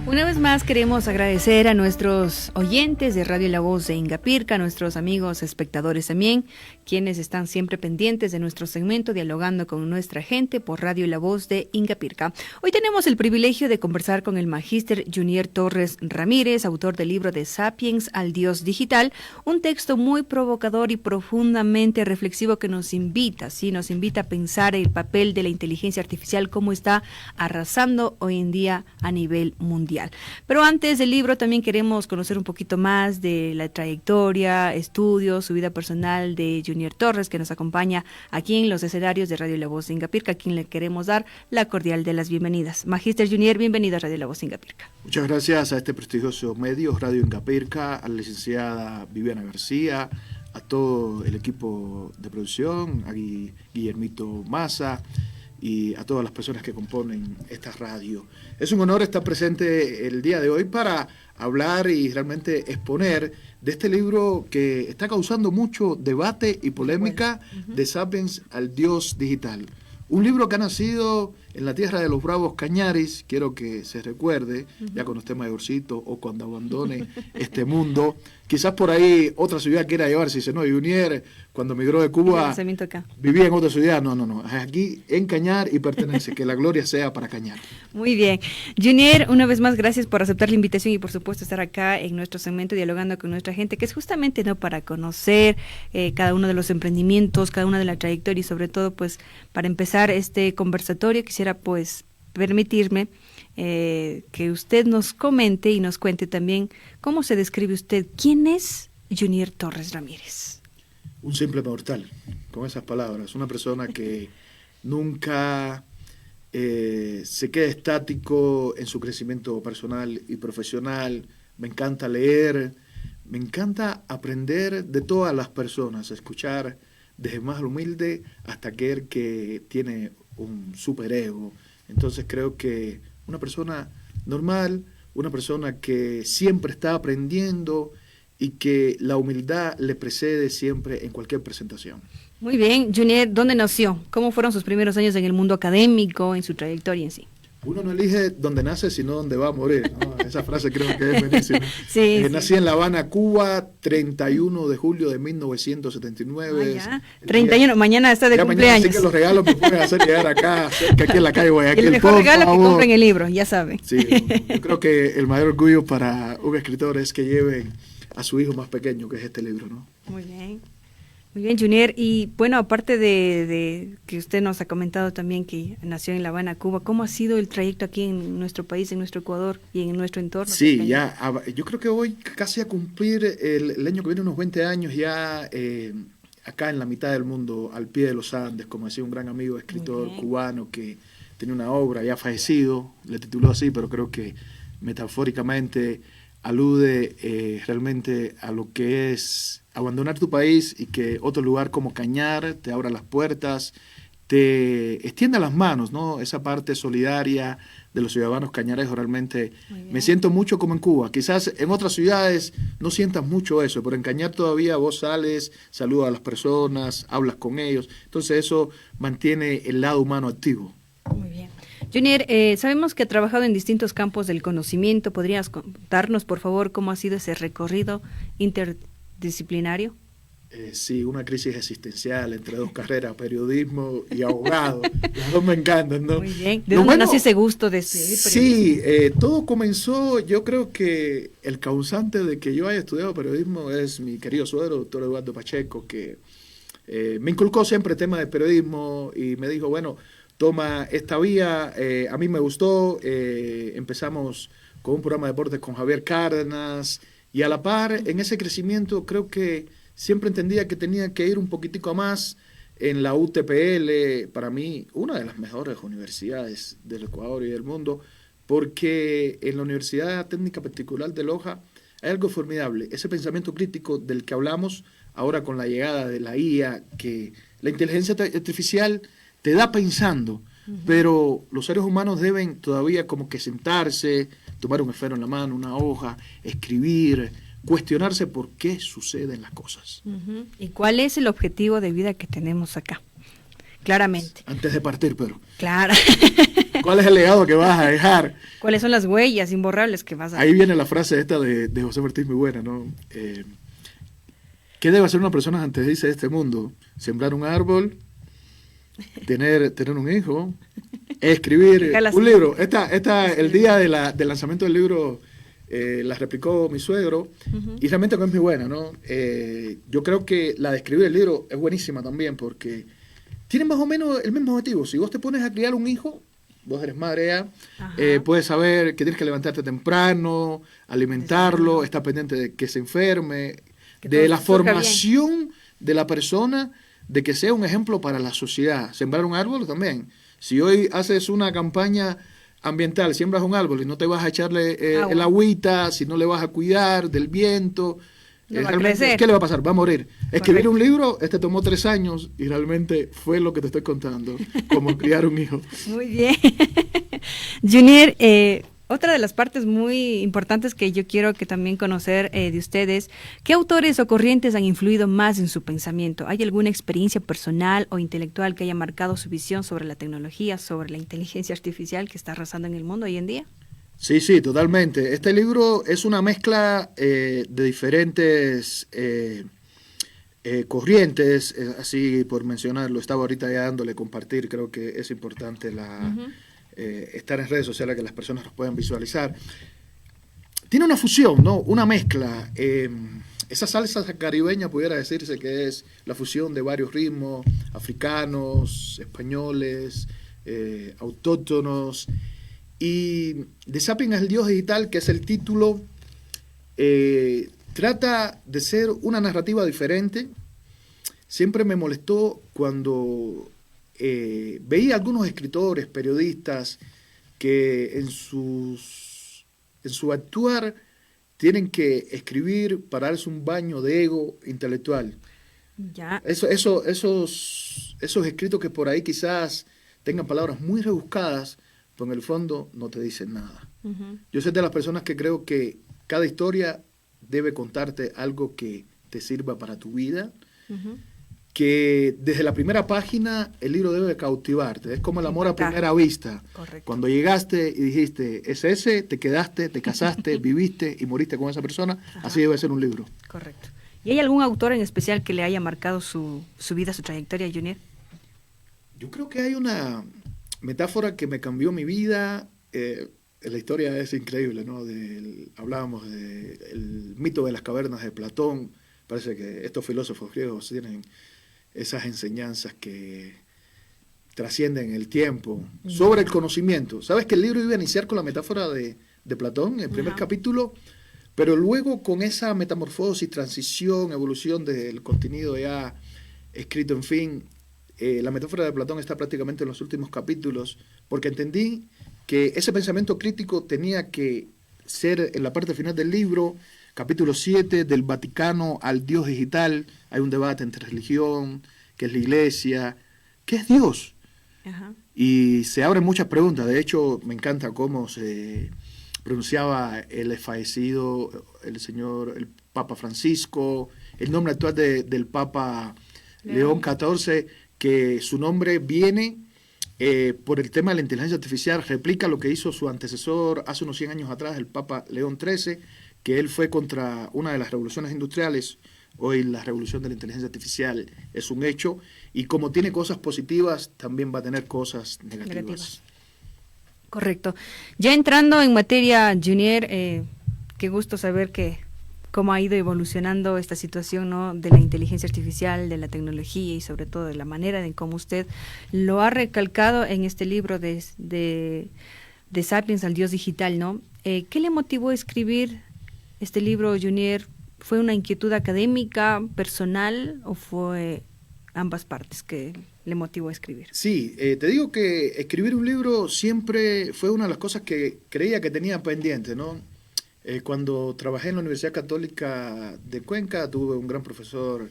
Una vez más queremos agradecer a nuestros oyentes de Radio La Voz de Ingapirca, a nuestros amigos espectadores también, quienes están siempre pendientes de nuestro segmento Dialogando con nuestra gente por Radio La Voz de Ingapirca. Hoy tenemos el privilegio de conversar con el magíster Junier Torres Ramírez, autor del libro de Sapiens al Dios Digital, un texto muy provocador y profundamente reflexivo que nos invita a pensar el papel de la inteligencia artificial, cómo está arrasando hoy en día a nivel mundial. Pero antes del libro también queremos conocer un poquito más de la trayectoria, estudios, su vida personal de Junier Torres, que nos acompaña aquí en los escenarios de Radio La Voz de Ingapirca, a quien le queremos dar la cordial de las bienvenidas. Magíster Junier, bienvenido a Radio La Voz de Ingapirca. Muchas gracias a este prestigioso medio, Radio Ingapirca, a la licenciada Viviana García, a todo el equipo de producción, a Guillermito Maza y a todas las personas que componen esta radio. Es un honor estar presente el día de hoy para hablar y realmente exponer de este libro que está causando mucho debate y polémica, de Sapiens al Dios Digital. Un libro que ha nacido en la tierra de los bravos Cañaris, quiero que se recuerde, ya cuando esté mayorcito o cuando abandone este mundo. Quizás por ahí otra ciudad quiera llevarse, dice, no, Junier, cuando migró de Cuba, vivía en otra ciudad. No, aquí en Cañar y pertenece, que la gloria sea para Cañar. Muy bien. Junier, una vez más, gracias por aceptar la invitación y por supuesto estar acá en nuestro segmento Dialogando con nuestra gente, que es justamente para conocer cada uno de los emprendimientos, cada una de la trayectoria y sobre todo pues para empezar este conversatorio quisiera pues permitirme que usted nos comente y nos cuente también cómo se describe usted. ¿Quién es Junier Torres Ramírez? Un simple mortal, con esas palabras. Una persona que nunca se queda estático en su crecimiento personal y profesional. Me encanta leer, me encanta aprender de todas las personas, escuchar desde el más humilde hasta aquel que tiene un superego. Entonces creo que una persona normal, una persona que siempre está aprendiendo y que la humildad le precede siempre en cualquier presentación. Muy bien, Junier, ¿dónde nació? ¿Cómo fueron sus primeros años en el mundo académico, en su trayectoria en sí? Uno no elige dónde nace, sino dónde va a morir, ¿no? Esa frase creo que es buenísima. Sí. Nací en La Habana, Cuba, 31 de julio de 1979. Ya. 31, mañana está de cumpleaños. Así que los regalos me pueden hacer llegar acá, cerca aquí en la calle Guayaquil. El mejor regalo que compren el libro, ya saben. Sí, yo creo que el mayor orgullo para un escritor es que lleve a su hijo más pequeño, que es este libro, ¿no? Muy bien. Muy bien, Junier, y bueno, aparte de que usted nos ha comentado también que nació en La Habana, Cuba, ¿cómo ha sido el trayecto aquí en nuestro país, en nuestro Ecuador y en nuestro entorno? Sí, ya, yo creo que voy casi a cumplir el año que viene unos 20 años ya acá en la mitad del mundo, al pie de los Andes, como decía un gran amigo, escritor cubano que tiene una obra ya fallecido, le tituló así, pero creo que metafóricamente alude realmente a lo que es abandonar tu país y que otro lugar como Cañar te abra las puertas, te extienda las manos, ¿no? Esa parte solidaria de los ciudadanos cañareros realmente me siento mucho como en Cuba. Quizás en otras ciudades no sientas mucho eso, pero en Cañar todavía vos sales, saludas a las personas, hablas con ellos. Entonces eso mantiene el lado humano activo. Muy bien. Junier, sabemos que ha trabajado en distintos campos del conocimiento. ¿Podrías contarnos, por favor, cómo ha sido ese recorrido interdisciplinario? Sí, una crisis existencial entre dos carreras, periodismo y abogado. Las dos me encantan, ¿no? Muy bien. ¿De dónde nació ese gusto de ser periodismo? Sí, todo comenzó, yo creo que el causante de que yo haya estudiado periodismo es mi querido suegro, doctor Eduardo Pacheco, que me inculcó siempre el tema de periodismo y me dijo, bueno, toma esta vía, a mí me gustó, empezamos con un programa de deportes con Javier Cárdenas y a la par en ese crecimiento creo que siempre entendía que tenía que ir un poquitico más en la UTPL, para mí una de las mejores universidades del Ecuador y del mundo, porque en la Universidad Técnica Particular de Loja hay algo formidable, ese pensamiento crítico del que hablamos ahora con la llegada de la IA, que la inteligencia artificial te da pensando, pero los seres humanos deben todavía como que sentarse, tomar un esfero en la mano, una hoja, escribir, cuestionarse por qué suceden las cosas. ¿Y cuál es el objetivo de vida que tenemos acá? Claramente. Antes de partir, pero... Claro. ¿Cuál es el legado que vas a dejar? ¿Cuáles son las huellas imborrables que vas a Ahí viene la frase esta de José Martí, muy buena, ¿no? ¿Qué debe hacer una persona antes de irse de este mundo? Sembrar un árbol, tener un hijo, escribir un libro. El día del lanzamiento del libro la replicó mi suegro, y realmente es muy buena, ¿no? Yo creo que la de escribir el libro es buenísima también, porque tiene más o menos el mismo objetivo. Si vos te pones a criar un hijo, vos eres madre ya, puedes saber que tienes que levantarte temprano, alimentarlo, estar pendiente de que se enferme, de la formación de la persona, de que sea un ejemplo para la sociedad. Sembrar un árbol también. Si hoy haces una campaña ambiental, siembras un árbol y no te vas a echarle el agüita, si no le vas a cuidar del viento, no va a crecer. ¿Qué le va a pasar? Va a morir. Escribir un libro, tomó 3 años y realmente fue lo que te estoy contando, como criar un hijo. Muy bien. Junior, otra de las partes muy importantes que yo quiero que también conocer de ustedes, ¿qué autores o corrientes han influido más en su pensamiento? ¿Hay alguna experiencia personal o intelectual que haya marcado su visión sobre la tecnología, sobre la inteligencia artificial que está arrasando en el mundo hoy en día? Sí, totalmente. Este libro es una mezcla de diferentes corrientes, así por mencionarlo. Estaba ahorita ya dándole compartir, creo que es importante estar en redes sociales, que las personas los puedan visualizar. Tiene una fusión, ¿no? Una mezcla. Esa salsa caribeña pudiera decirse que es la fusión de varios ritmos africanos, españoles, autóctonos. Y The Sapiens el Dios Digital, que es el título, trata de ser una narrativa diferente. Siempre me molestó cuando veía algunos escritores, periodistas, que en su actuar tienen que escribir para darse un baño de ego intelectual. Ya. Esos escritos que por ahí quizás tengan palabras muy rebuscadas, pero en el fondo no te dicen nada. Yo soy de las personas que creo que cada historia debe contarte algo que te sirva para tu vida, que desde la primera página el libro debe cautivarte. Es como el amor a primera vista. Correcto. Cuando llegaste y dijiste, es ese, te quedaste, te casaste, viviste y moriste con esa persona, así debe ser un libro. Correcto. ¿Y hay algún autor en especial que le haya marcado su vida, su trayectoria, Junior? Yo creo que hay una metáfora que me cambió mi vida. La historia es increíble, ¿no? Hablábamos del mito de las cavernas de Platón. Parece que estos filósofos griegos tienen esas enseñanzas que trascienden el tiempo sobre el conocimiento. ¿Sabes que el libro iba a iniciar con la metáfora de Platón, el primer capítulo? Pero luego con esa metamorfosis, transición, evolución del contenido ya escrito, en fin, la metáfora de Platón está prácticamente en los últimos capítulos, porque entendí que ese pensamiento crítico tenía que ser en la parte final del libro. Capítulo 7, del Vaticano al Dios digital. Hay un debate entre religión, qué es la iglesia, qué es Dios. Y se abren muchas preguntas. De hecho, me encanta cómo se pronunciaba el fallecido, el Papa Francisco, el nombre actual del Papa León XIV, que su nombre viene por el tema de la inteligencia artificial, replica lo que hizo su antecesor hace unos 100 años atrás, el Papa León XIII, que él fue contra una de las revoluciones industriales. Hoy la revolución de la inteligencia artificial es un hecho, y como tiene cosas positivas, también va a tener cosas negativas. Correcto. Ya entrando en materia, Junior, qué gusto saber cómo ha ido evolucionando esta situación, ¿no?, de la inteligencia artificial, de la tecnología y sobre todo de la manera en cómo usted lo ha recalcado en este libro de Sapiens al Dios Digital, ¿no? ¿Qué le motivó a escribir este libro, Junior? ¿Fue una inquietud académica, personal, o fue ambas partes que le motivó a escribir? Sí, te digo que escribir un libro siempre fue una de las cosas que creía que tenía pendiente, ¿no? Cuando trabajé en la Universidad Católica de Cuenca, tuve un gran profesor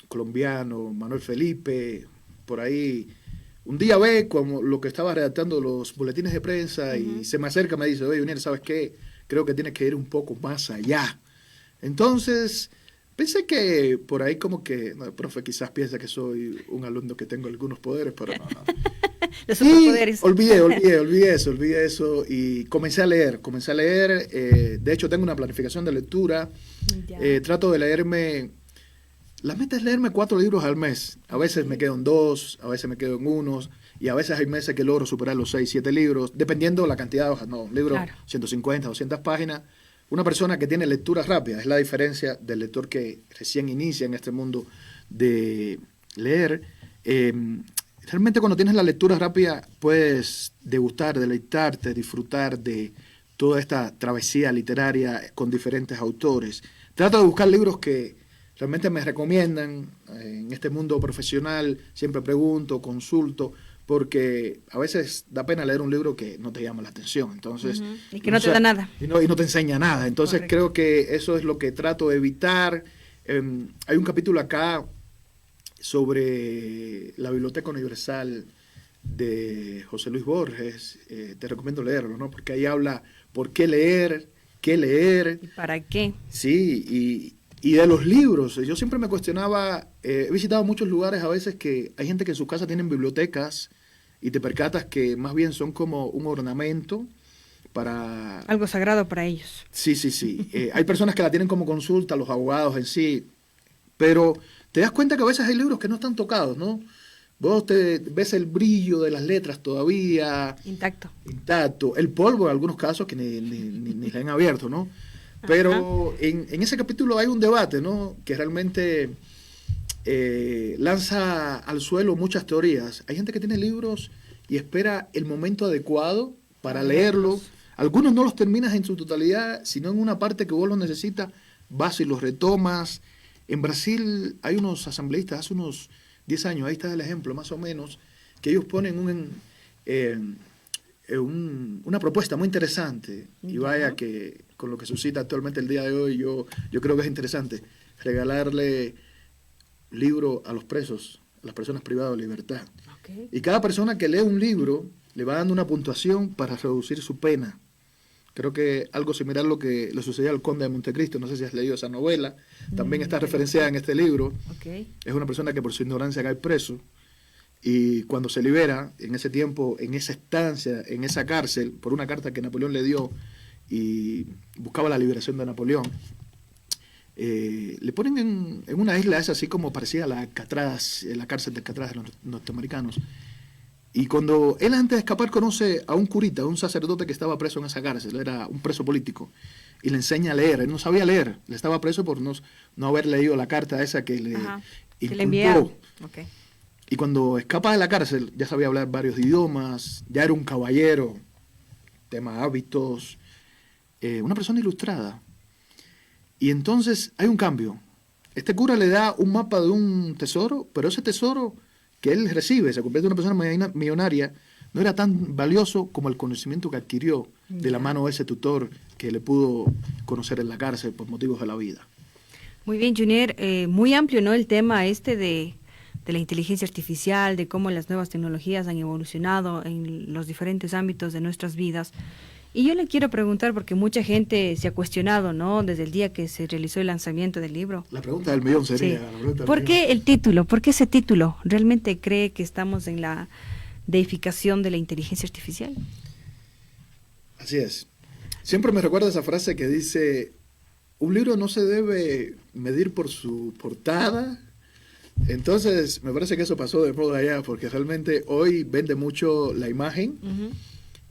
colombiano, Manuel Felipe, por ahí. Un día ve como lo que estaba redactando los boletines de prensa y se me acerca y me dice, oye, Junior, ¿sabes qué? Creo que tienes que ir un poco más allá. Entonces, Pensé que por ahí como que, no, el profe quizás piensa que soy un alumno que tengo algunos poderes, pero no, no. Los Y superpoderes. olvidé eso y comencé a leer, de hecho tengo una planificación de lectura, Ya. trato de leerme, la meta es leerme 4 libros al mes, a veces me quedo en 2, a veces me quedo en unos, y a veces hay meses que logro superar los 6, 7 libros, dependiendo la cantidad de hojas, no, un libro Claro. 150, 200 páginas, una persona que tiene lectura rápida, es la diferencia del lector que recién inicia en este mundo de leer. Realmente cuando tienes la lectura rápida puedes degustar, deleitarte, disfrutar de toda esta travesía literaria con diferentes autores. Trato de buscar libros que realmente me recomiendan. En este mundo profesional siempre pregunto, consulto, porque a veces da pena leer un libro que no te llama la atención. Entonces, Y que no te da nada. y no te enseña nada. Entonces Correcto. creo que eso es lo que trato de evitar. Hay un capítulo acá sobre la Biblioteca Universal de José Luis Borges. Te recomiendo leerlo, ¿no? Porque ahí habla por qué leer, ¿Y para qué? sí, y de los libros. Yo siempre me cuestionaba, he visitado muchos lugares a veces que hay gente que en su casa tienen bibliotecas y te percatas que más bien son como un ornamento para... Algo sagrado para ellos. Sí, sí, sí. Hay personas que la tienen como consulta, los abogados en sí, pero te das cuenta que a veces hay libros que no están tocados, ¿no? Vos te ves el brillo de las letras todavía Intacto. intacto, el polvo en algunos casos que ni se han abierto, ¿no? Pero en ese capítulo hay un debate, ¿no? Que realmente lanza al suelo muchas teorías. Hay gente que tiene libros y espera el momento adecuado para leerlos. Algunos no los terminas en su totalidad, sino en una parte que vos los necesitas, vas y los retomas. En Brasil hay unos asambleístas, hace unos 10 años, ahí está el ejemplo más o menos, que ellos ponen una propuesta muy interesante, y vaya que con lo que suscita actualmente el día de hoy, yo creo que es interesante regalarle libro a los presos, a las personas privadas de libertad. Okay. Y cada persona que lee un libro le va dando una puntuación para reducir su pena. Creo que algo similar a lo que le sucedió al Conde de Montecristo, no sé si has leído esa novela, también está referenciada en este libro. Okay. Es una persona que por su ignorancia cae preso, y cuando se libera, en ese tiempo, en esa estancia, en esa cárcel, por una carta que Napoleón le dio y buscaba la liberación de Napoleón, le ponen en una isla, es así como parecía la Alcatraz, la cárcel de Alcatraz de los norteamericanos. Y cuando él antes de escapar conoce a un curita, un sacerdote que estaba preso en esa cárcel, era un preso político, y le enseña a leer. Él no sabía leer, le estaba preso por no haber leído la carta esa que le inculpó. Okay. Y cuando escapa de la cárcel ya sabía hablar varios idiomas, ya era un caballero, tema hábitos, una persona ilustrada. Y entonces hay un cambio. Este cura le da un mapa de un tesoro, pero ese tesoro que él recibe, se convierte en una persona millonaria, no era tan valioso como el conocimiento que adquirió de la mano de ese tutor que le pudo conocer en la cárcel por motivos de la vida. Muy bien, Junior, muy amplio, ¿no? El tema de la inteligencia artificial, de cómo las nuevas tecnologías han evolucionado en los diferentes ámbitos de nuestras vidas. Y yo le quiero preguntar, porque mucha gente se ha cuestionado, ¿no? Desde el día que se realizó el lanzamiento del libro. La pregunta del millón sería. Sí. La pregunta del ¿Por millón. qué el título? ¿Por qué ese título? ¿Realmente cree que estamos en la deificación de la inteligencia artificial? Así es. Siempre me recuerda esa frase que dice, un libro no se debe medir por su portada. Entonces, me parece que eso pasó de moda ya, porque realmente hoy vende mucho la imagen.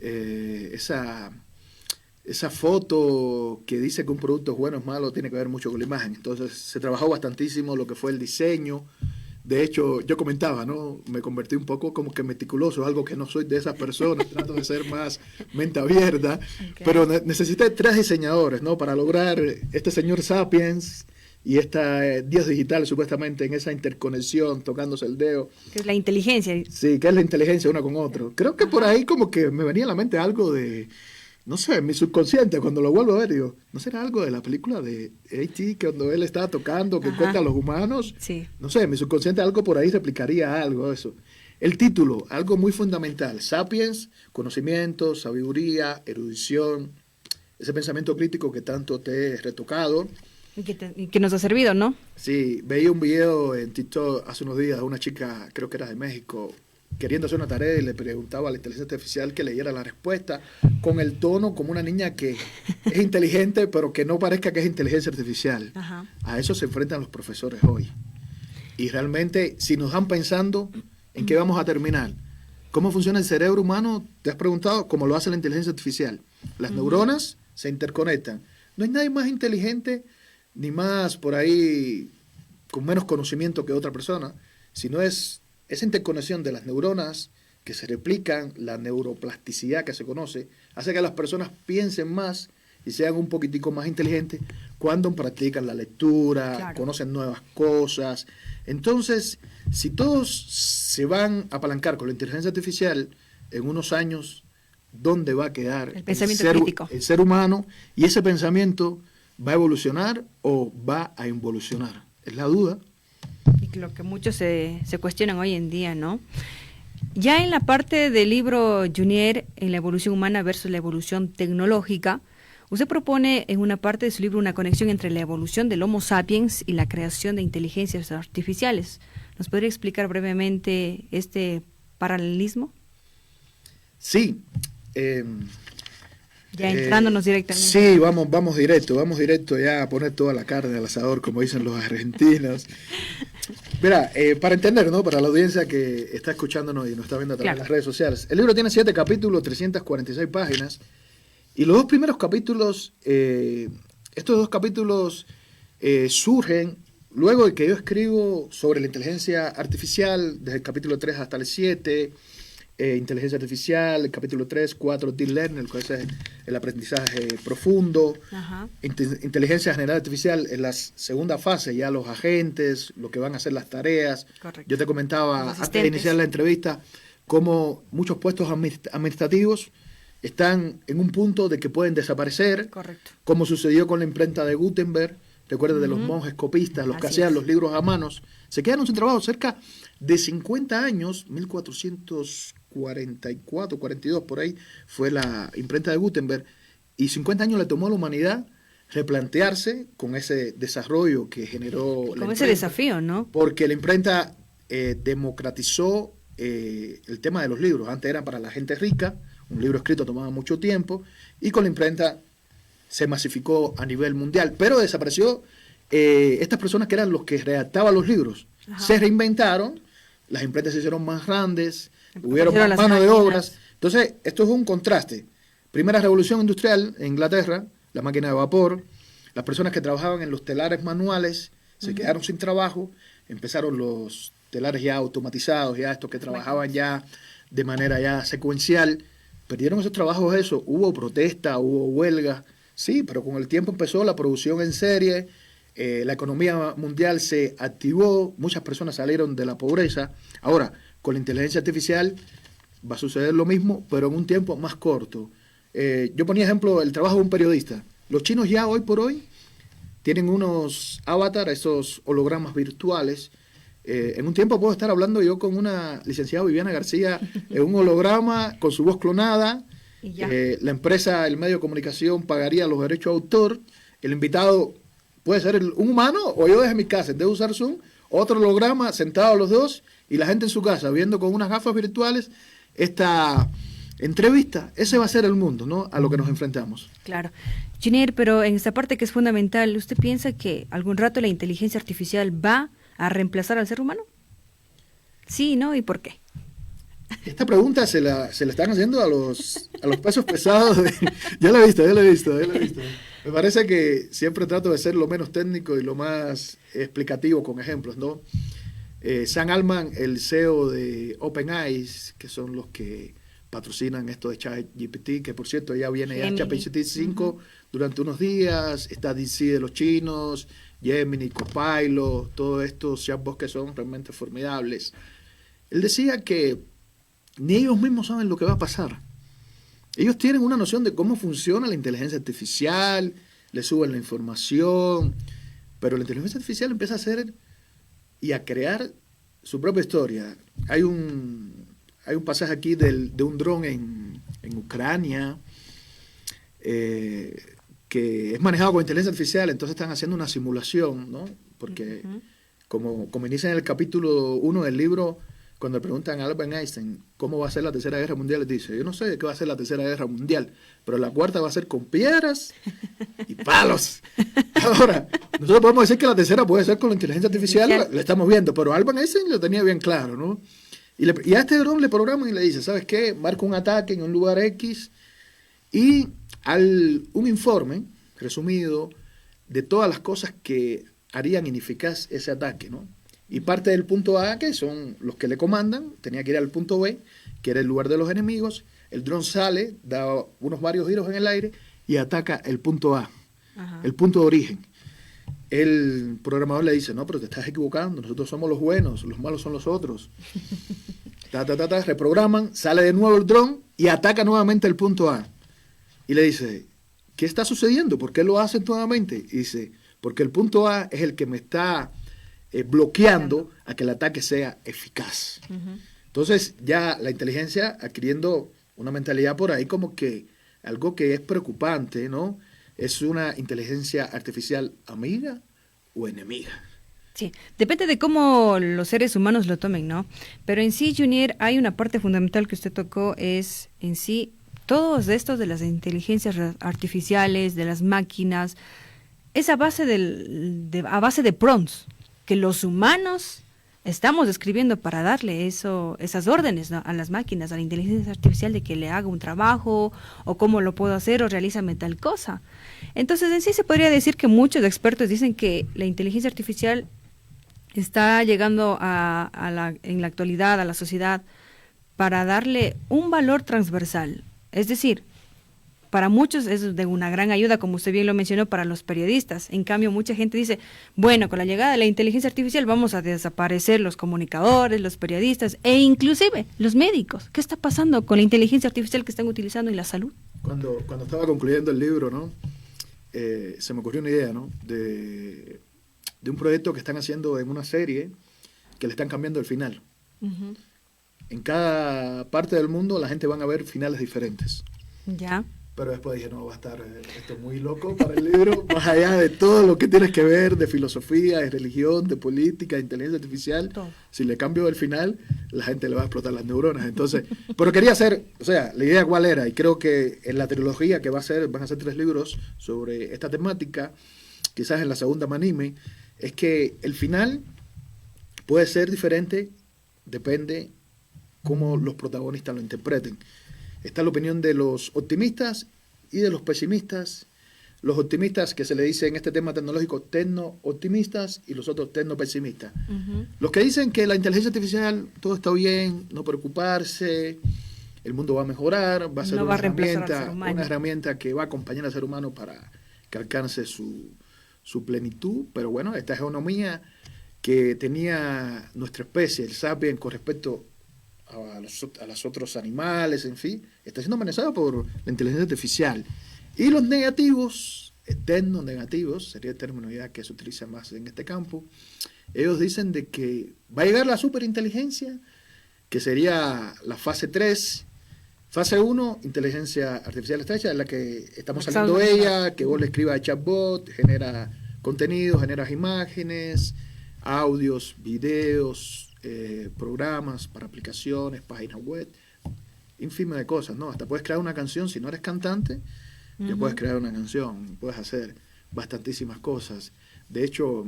Esa foto que dice que un producto es bueno o es malo tiene que ver mucho con la imagen. Entonces se trabajó bastantísimo lo que fue el diseño. De hecho, yo comentaba, ¿no? Me convertí un poco como que meticuloso, algo que no soy de esas personas, trato de ser más mente abierta, pero necesité 3 diseñadores, ¿no? Para lograr este señor Sapiens y esta Dios digital, supuestamente, en esa interconexión, tocándose el dedo. Que es la inteligencia. Sí, que es la inteligencia uno con otro. Creo que por ahí como que me venía a la mente algo de, no sé, mi subconsciente, cuando lo vuelvo a ver, digo, ¿no será algo de la película de E.T., que cuando él estaba tocando, que encuentra a los humanos? Sí. No sé, mi subconsciente algo por ahí replicaría algo de eso. El título, algo muy fundamental, Sapiens, conocimiento, sabiduría, erudición, ese pensamiento crítico que tanto te he retocado. Y que nos ha servido, ¿no? Sí, veía un video en TikTok hace unos días de una chica, creo que era de México, queriendo hacer una tarea y le preguntaba a la inteligencia artificial que leyera la respuesta con el tono como una niña que es inteligente, pero que no parezca que es inteligencia artificial. Ajá. A eso se enfrentan los profesores hoy. Y realmente, si nos dan pensando en qué vamos a terminar, cómo funciona el cerebro humano, te has preguntado cómo lo hace la inteligencia artificial. Las neuronas se interconectan. No hay nadie más inteligente ni más por ahí con menos conocimiento que otra persona, sino es esa interconexión de las neuronas que se replican, la neuroplasticidad que se conoce, hace que las personas piensen más y sean un poquitico más inteligentes cuando practican la lectura, claro, conocen nuevas cosas. Entonces, si todos se van a apalancar con la inteligencia artificial, en unos años, ¿dónde va a quedar el pensamiento crítico? El ser humano? Y ese pensamiento ¿va a evolucionar o va a involucionar? Es la duda. Y lo que muchos se cuestionan hoy en día, ¿no? Ya en la parte del libro Junier, en la evolución humana versus la evolución tecnológica, usted propone en una parte de su libro una conexión entre la evolución del Homo sapiens y la creación de inteligencias artificiales. ¿Nos podría explicar brevemente este paralelismo? Sí. Ya entrándonos directamente. Sí, vamos directo ya a poner toda la carne al asador, como dicen los argentinos. Mira, para entender, ¿no? Para la audiencia que está escuchándonos y nos está viendo a través de las redes sociales, el libro tiene 7 capítulos, 346 páginas, y los 2 primeros capítulos, estos 2 capítulos surgen luego de que yo escribo sobre la inteligencia artificial, desde el capítulo 3 hasta el 7, inteligencia artificial, el capítulo 3, 4, Deep Learning, que es el aprendizaje profundo, inteligencia general artificial en la segunda fase, ya los agentes, lo que van a hacer las tareas. Correcto. Yo te comentaba antes de iniciar la entrevista cómo muchos puestos administrativos están en un punto de que pueden desaparecer, correcto, como sucedió con la imprenta de Gutenberg. Recuerda de los monjes copistas, los que hacían los libros a manos, se quedaron sin trabajo cerca de 50 años, 1444, 42, por ahí fue la imprenta de Gutenberg, y 50 años le tomó a la humanidad replantearse con ese desarrollo que generó la imprenta. Con ese desafío, ¿no? Porque la imprenta democratizó el tema de los libros. Antes eran para la gente rica, un libro escrito tomaba mucho tiempo, y con la imprenta se masificó a nivel mundial, pero desapareció estas personas que eran los que redactaban los libros. Se reinventaron, las imprentas se hicieron más grandes, hubieron más mano de obras. Entonces, esto es un contraste. Primera revolución industrial en Inglaterra, la máquina de vapor, las personas que trabajaban en los telares manuales se quedaron sin trabajo, empezaron los telares ya automatizados, ya estos que trabajaban ya de manera ya secuencial, perdieron esos trabajos, hubo protesta, hubo huelga. Sí, pero con el tiempo empezó la producción en serie, la economía mundial se activó, muchas personas salieron de la pobreza. Ahora, con la inteligencia artificial va a suceder lo mismo, pero en un tiempo más corto. Yo ponía ejemplo el trabajo de un periodista. Los chinos ya hoy por hoy tienen unos avatars, esos hologramas virtuales. En un tiempo puedo estar hablando yo con una licenciada Viviana García en un holograma con su voz clonada. La empresa, el medio de comunicación pagaría los derechos de autor. El invitado puede ser un humano o yo desde mi casa, debo usar Zoom, otro holograma, sentados los dos y la gente en su casa viendo con unas gafas virtuales esta entrevista. Ese va a ser el mundo, ¿no? A lo que nos enfrentamos. Claro. Junier, pero en esta parte que es fundamental, ¿usted piensa que algún rato la inteligencia artificial va a reemplazar al ser humano? Sí, ¿no? ¿Y por qué? Esta pregunta se la están haciendo a los pesos pesados. Ya la he visto. Me parece que siempre trato de ser lo menos técnico y lo más explicativo con ejemplos, ¿no? Sam Altman, el CEO de OpenAI, que son los que patrocinan esto de ChatGPT, que por cierto ya viene ya ChatGPT 5 durante unos días, está DC de los chinos, Gemini, Copilot, todos estos chatbots que son realmente formidables. Él decía que ni ellos mismos saben lo que va a pasar. Ellos tienen una noción de cómo funciona la inteligencia artificial, le suben la información, pero la inteligencia artificial empieza a hacer y a crear su propia historia. Hay un pasaje aquí de un dron en Ucrania, que es manejado con inteligencia artificial, entonces están haciendo una simulación, ¿no? Porque como inicia en el capítulo 1 del libro, cuando le preguntan a Albert Einstein cómo va a ser la Tercera Guerra Mundial, él dice, yo no sé qué va a ser la Tercera Guerra Mundial, pero la cuarta va a ser con piedras y palos. Ahora, nosotros podemos decir que la tercera puede ser con la inteligencia artificial, la estamos viendo, pero Albert Einstein lo tenía bien claro, ¿no? Y a este dron le programan y le dice, ¿sabes qué? Marca un ataque en un lugar X y un informe resumido de todas las cosas que harían ineficaz ese ataque, ¿no? Y parte del punto A, que son los que le comandan, tenía que ir al punto B, que era el lugar de los enemigos. El dron sale, da varios giros en el aire y ataca el punto A, el punto de origen. El programador le dice, no, pero te estás equivocando, nosotros somos los buenos, los malos son los otros. Reprograman, sale de nuevo el dron y ataca nuevamente el punto A. Y le dice, ¿qué está sucediendo? ¿Por qué lo hacen nuevamente? Y dice, porque el punto A es el que me está bloqueando a que el ataque sea eficaz. Entonces ya la inteligencia adquiriendo una mentalidad por ahí como que algo que es preocupante, ¿no? ¿Es una inteligencia artificial amiga o enemiga? Sí, depende de cómo los seres humanos lo tomen, ¿no? Pero en sí, Junior, hay una parte fundamental que usted tocó, es en sí, todos estos de las inteligencias artificiales, de las máquinas, es a base de prompts que los humanos estamos escribiendo para darle esas órdenes, ¿no?, a las máquinas, a la inteligencia artificial de que le haga un trabajo o cómo lo puedo hacer o realízame tal cosa. Entonces, en sí se podría decir que muchos expertos dicen que la inteligencia artificial está llegando en la actualidad a la sociedad para darle un valor transversal. Es decir, para muchos es de una gran ayuda, como usted bien lo mencionó, para los periodistas. En cambio, mucha gente dice, bueno, con la llegada de la inteligencia artificial vamos a desaparecer los comunicadores, los periodistas e inclusive los médicos. ¿Qué está pasando con la inteligencia artificial que están utilizando en la salud? Cuando estaba concluyendo el libro, ¿no? Se me ocurrió una idea, ¿no? De un proyecto que están haciendo en una serie que le están cambiando el final. En cada parte del mundo la gente van a ver finales diferentes. Ya. Pero después dije, no, va a estar esto muy loco para el libro, más allá de todo lo que tienes que ver de filosofía, de religión, de política, de inteligencia artificial. Todo. Si le cambio el final, la gente le va a explotar las neuronas. Entonces, pero quería hacer, o sea, la idea cuál era, y creo que en la trilogía que van a ser 3 libros sobre esta temática, quizás en la segunda me anime, es que el final puede ser diferente, depende cómo los protagonistas lo interpreten. Está la opinión de los optimistas y de los pesimistas. Los optimistas, que se le dice en este tema tecnológico tecno-optimistas, y los otros tecno-pesimistas. Los que dicen que la inteligencia artificial, todo está bien, no preocuparse, el mundo va a mejorar, va a ser una herramienta que va a acompañar al ser humano para que alcance su plenitud. Pero bueno, esta hegemonía que tenía nuestra especie, el sapien, con respecto a los otros animales, en fin, está siendo amenazado por la inteligencia artificial. Y los negativos, eternos negativos, sería el término ya que se utiliza más en este campo, ellos dicen de que va a llegar la superinteligencia, que sería la fase 3, fase 1, inteligencia artificial estrecha, en la que estamos saliendo ella, que vos le escribas a chatbot, genera contenido, generas imágenes, audios, videos, programas para aplicaciones, páginas web, infinidad de cosas, ¿no? Hasta puedes crear una canción, si no eres cantante, ya puedes crear una canción, puedes hacer bastantísimas cosas. De hecho,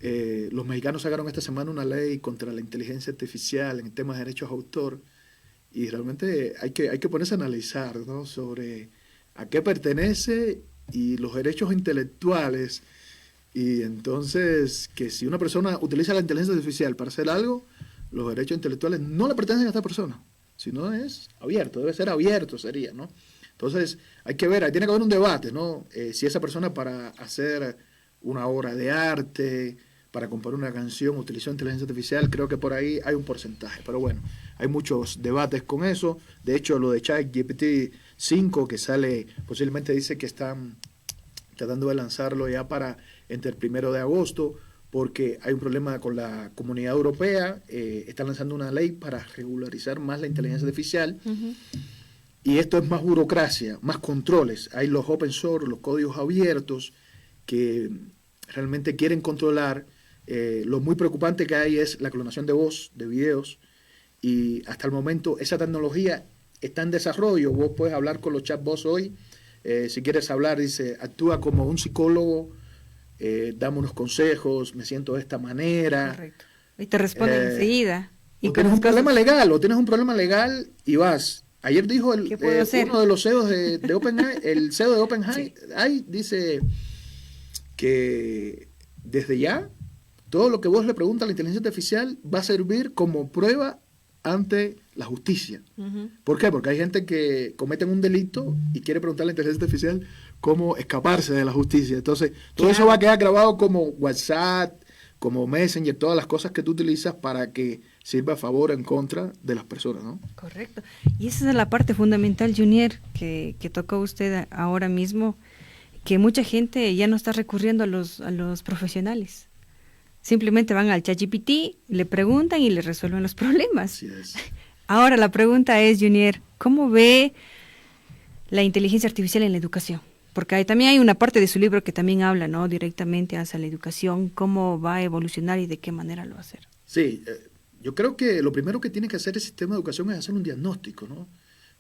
los mexicanos sacaron esta semana una ley contra la inteligencia artificial en temas de derechos de autor, y realmente hay que ponerse a analizar, ¿no?, sobre a qué pertenece y los derechos intelectuales. Y entonces, que si una persona utiliza la inteligencia artificial para hacer algo, los derechos intelectuales no le pertenecen a esta persona, sino es abierto, debe ser abierto, sería, ¿no? Entonces, hay que ver, ahí tiene que haber un debate, ¿no? Si esa persona para hacer una obra de arte, para componer una canción, utilizó inteligencia artificial, creo que por ahí hay un porcentaje. Pero bueno, hay muchos debates con eso. De hecho, lo de ChatGPT 5, que sale, posiblemente dice que están tratando de lanzarlo ya para entre el 1 de agosto, porque hay un problema con la Comunidad Europea, están lanzando una ley para regularizar más la inteligencia artificial, Y esto es más burocracia, más controles. Hay los open source, los códigos abiertos, que realmente quieren controlar. Lo muy preocupante que hay es la clonación de voz, de videos, y hasta el momento esa tecnología está en desarrollo. Vos puedes hablar con los chatbots hoy. Si quieres hablar, dice, actúa como un psicólogo, dame unos consejos, me siento de esta manera. Correcto. Y te responden enseguida. O tienes un problema legal, y vas. Ayer dijo uno de los CEOs de OpenAI, el CEO de OpenAI, sí, dice que desde ya todo lo que vos le preguntas a la inteligencia artificial va a servir como prueba ante la justicia. ¿Por qué? Porque hay gente que comete un delito y quiere preguntarle a la inteligencia artificial cómo escaparse de la justicia. Entonces, todo eso va a quedar grabado como WhatsApp, como Messenger, todas las cosas que tú utilizas para que sirva a favor o en contra de las personas, ¿no? Correcto. Y esa es la parte fundamental, Junior, que tocó usted ahora mismo, que mucha gente ya no está recurriendo a los profesionales. Simplemente van al ChatGPT, le preguntan y le resuelven los problemas. Así es. Ahora la pregunta es, Junior, ¿cómo ve la inteligencia artificial en la educación? Porque también hay una parte de su libro que también habla, ¿no?, directamente hacia la educación, cómo va a evolucionar y de qué manera lo va a hacer. Sí, yo creo que lo primero que tiene que hacer el sistema de educación es hacer un diagnóstico, ¿no?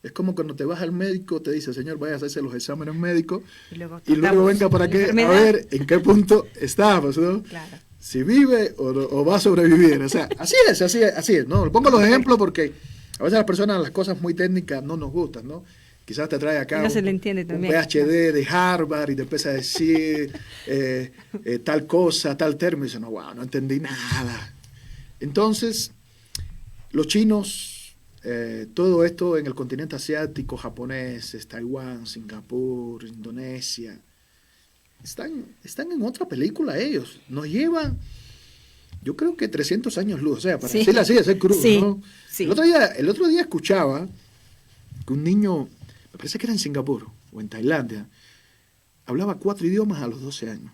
Es como cuando te vas al médico, te dice, señor, vaya a hacerse los exámenes médicos y luego venga para qué, a ver en qué punto estamos, ¿no? Claro. Si vive o va a sobrevivir. O sea, así es, ¿no? Pongo los ejemplos porque a veces las personas, las cosas muy técnicas no nos gustan, ¿no? Quizás te trae acá no se le entiende también, PhD de Harvard y te empieza a decir tal cosa, tal término, y dice, no, wow, no entendí nada. Entonces, los chinos, todo esto en el continente asiático, japoneses, Taiwán, Singapur, Indonesia, están en otra película ellos. Nos llevan, yo creo que 300 años luz, o sea, para decirlo así, de ser cruz, sí, ¿no? Sí. El otro día escuchaba que un niño, me parece que era en Singapur o en Tailandia, hablaba 4 idiomas a los 12 años.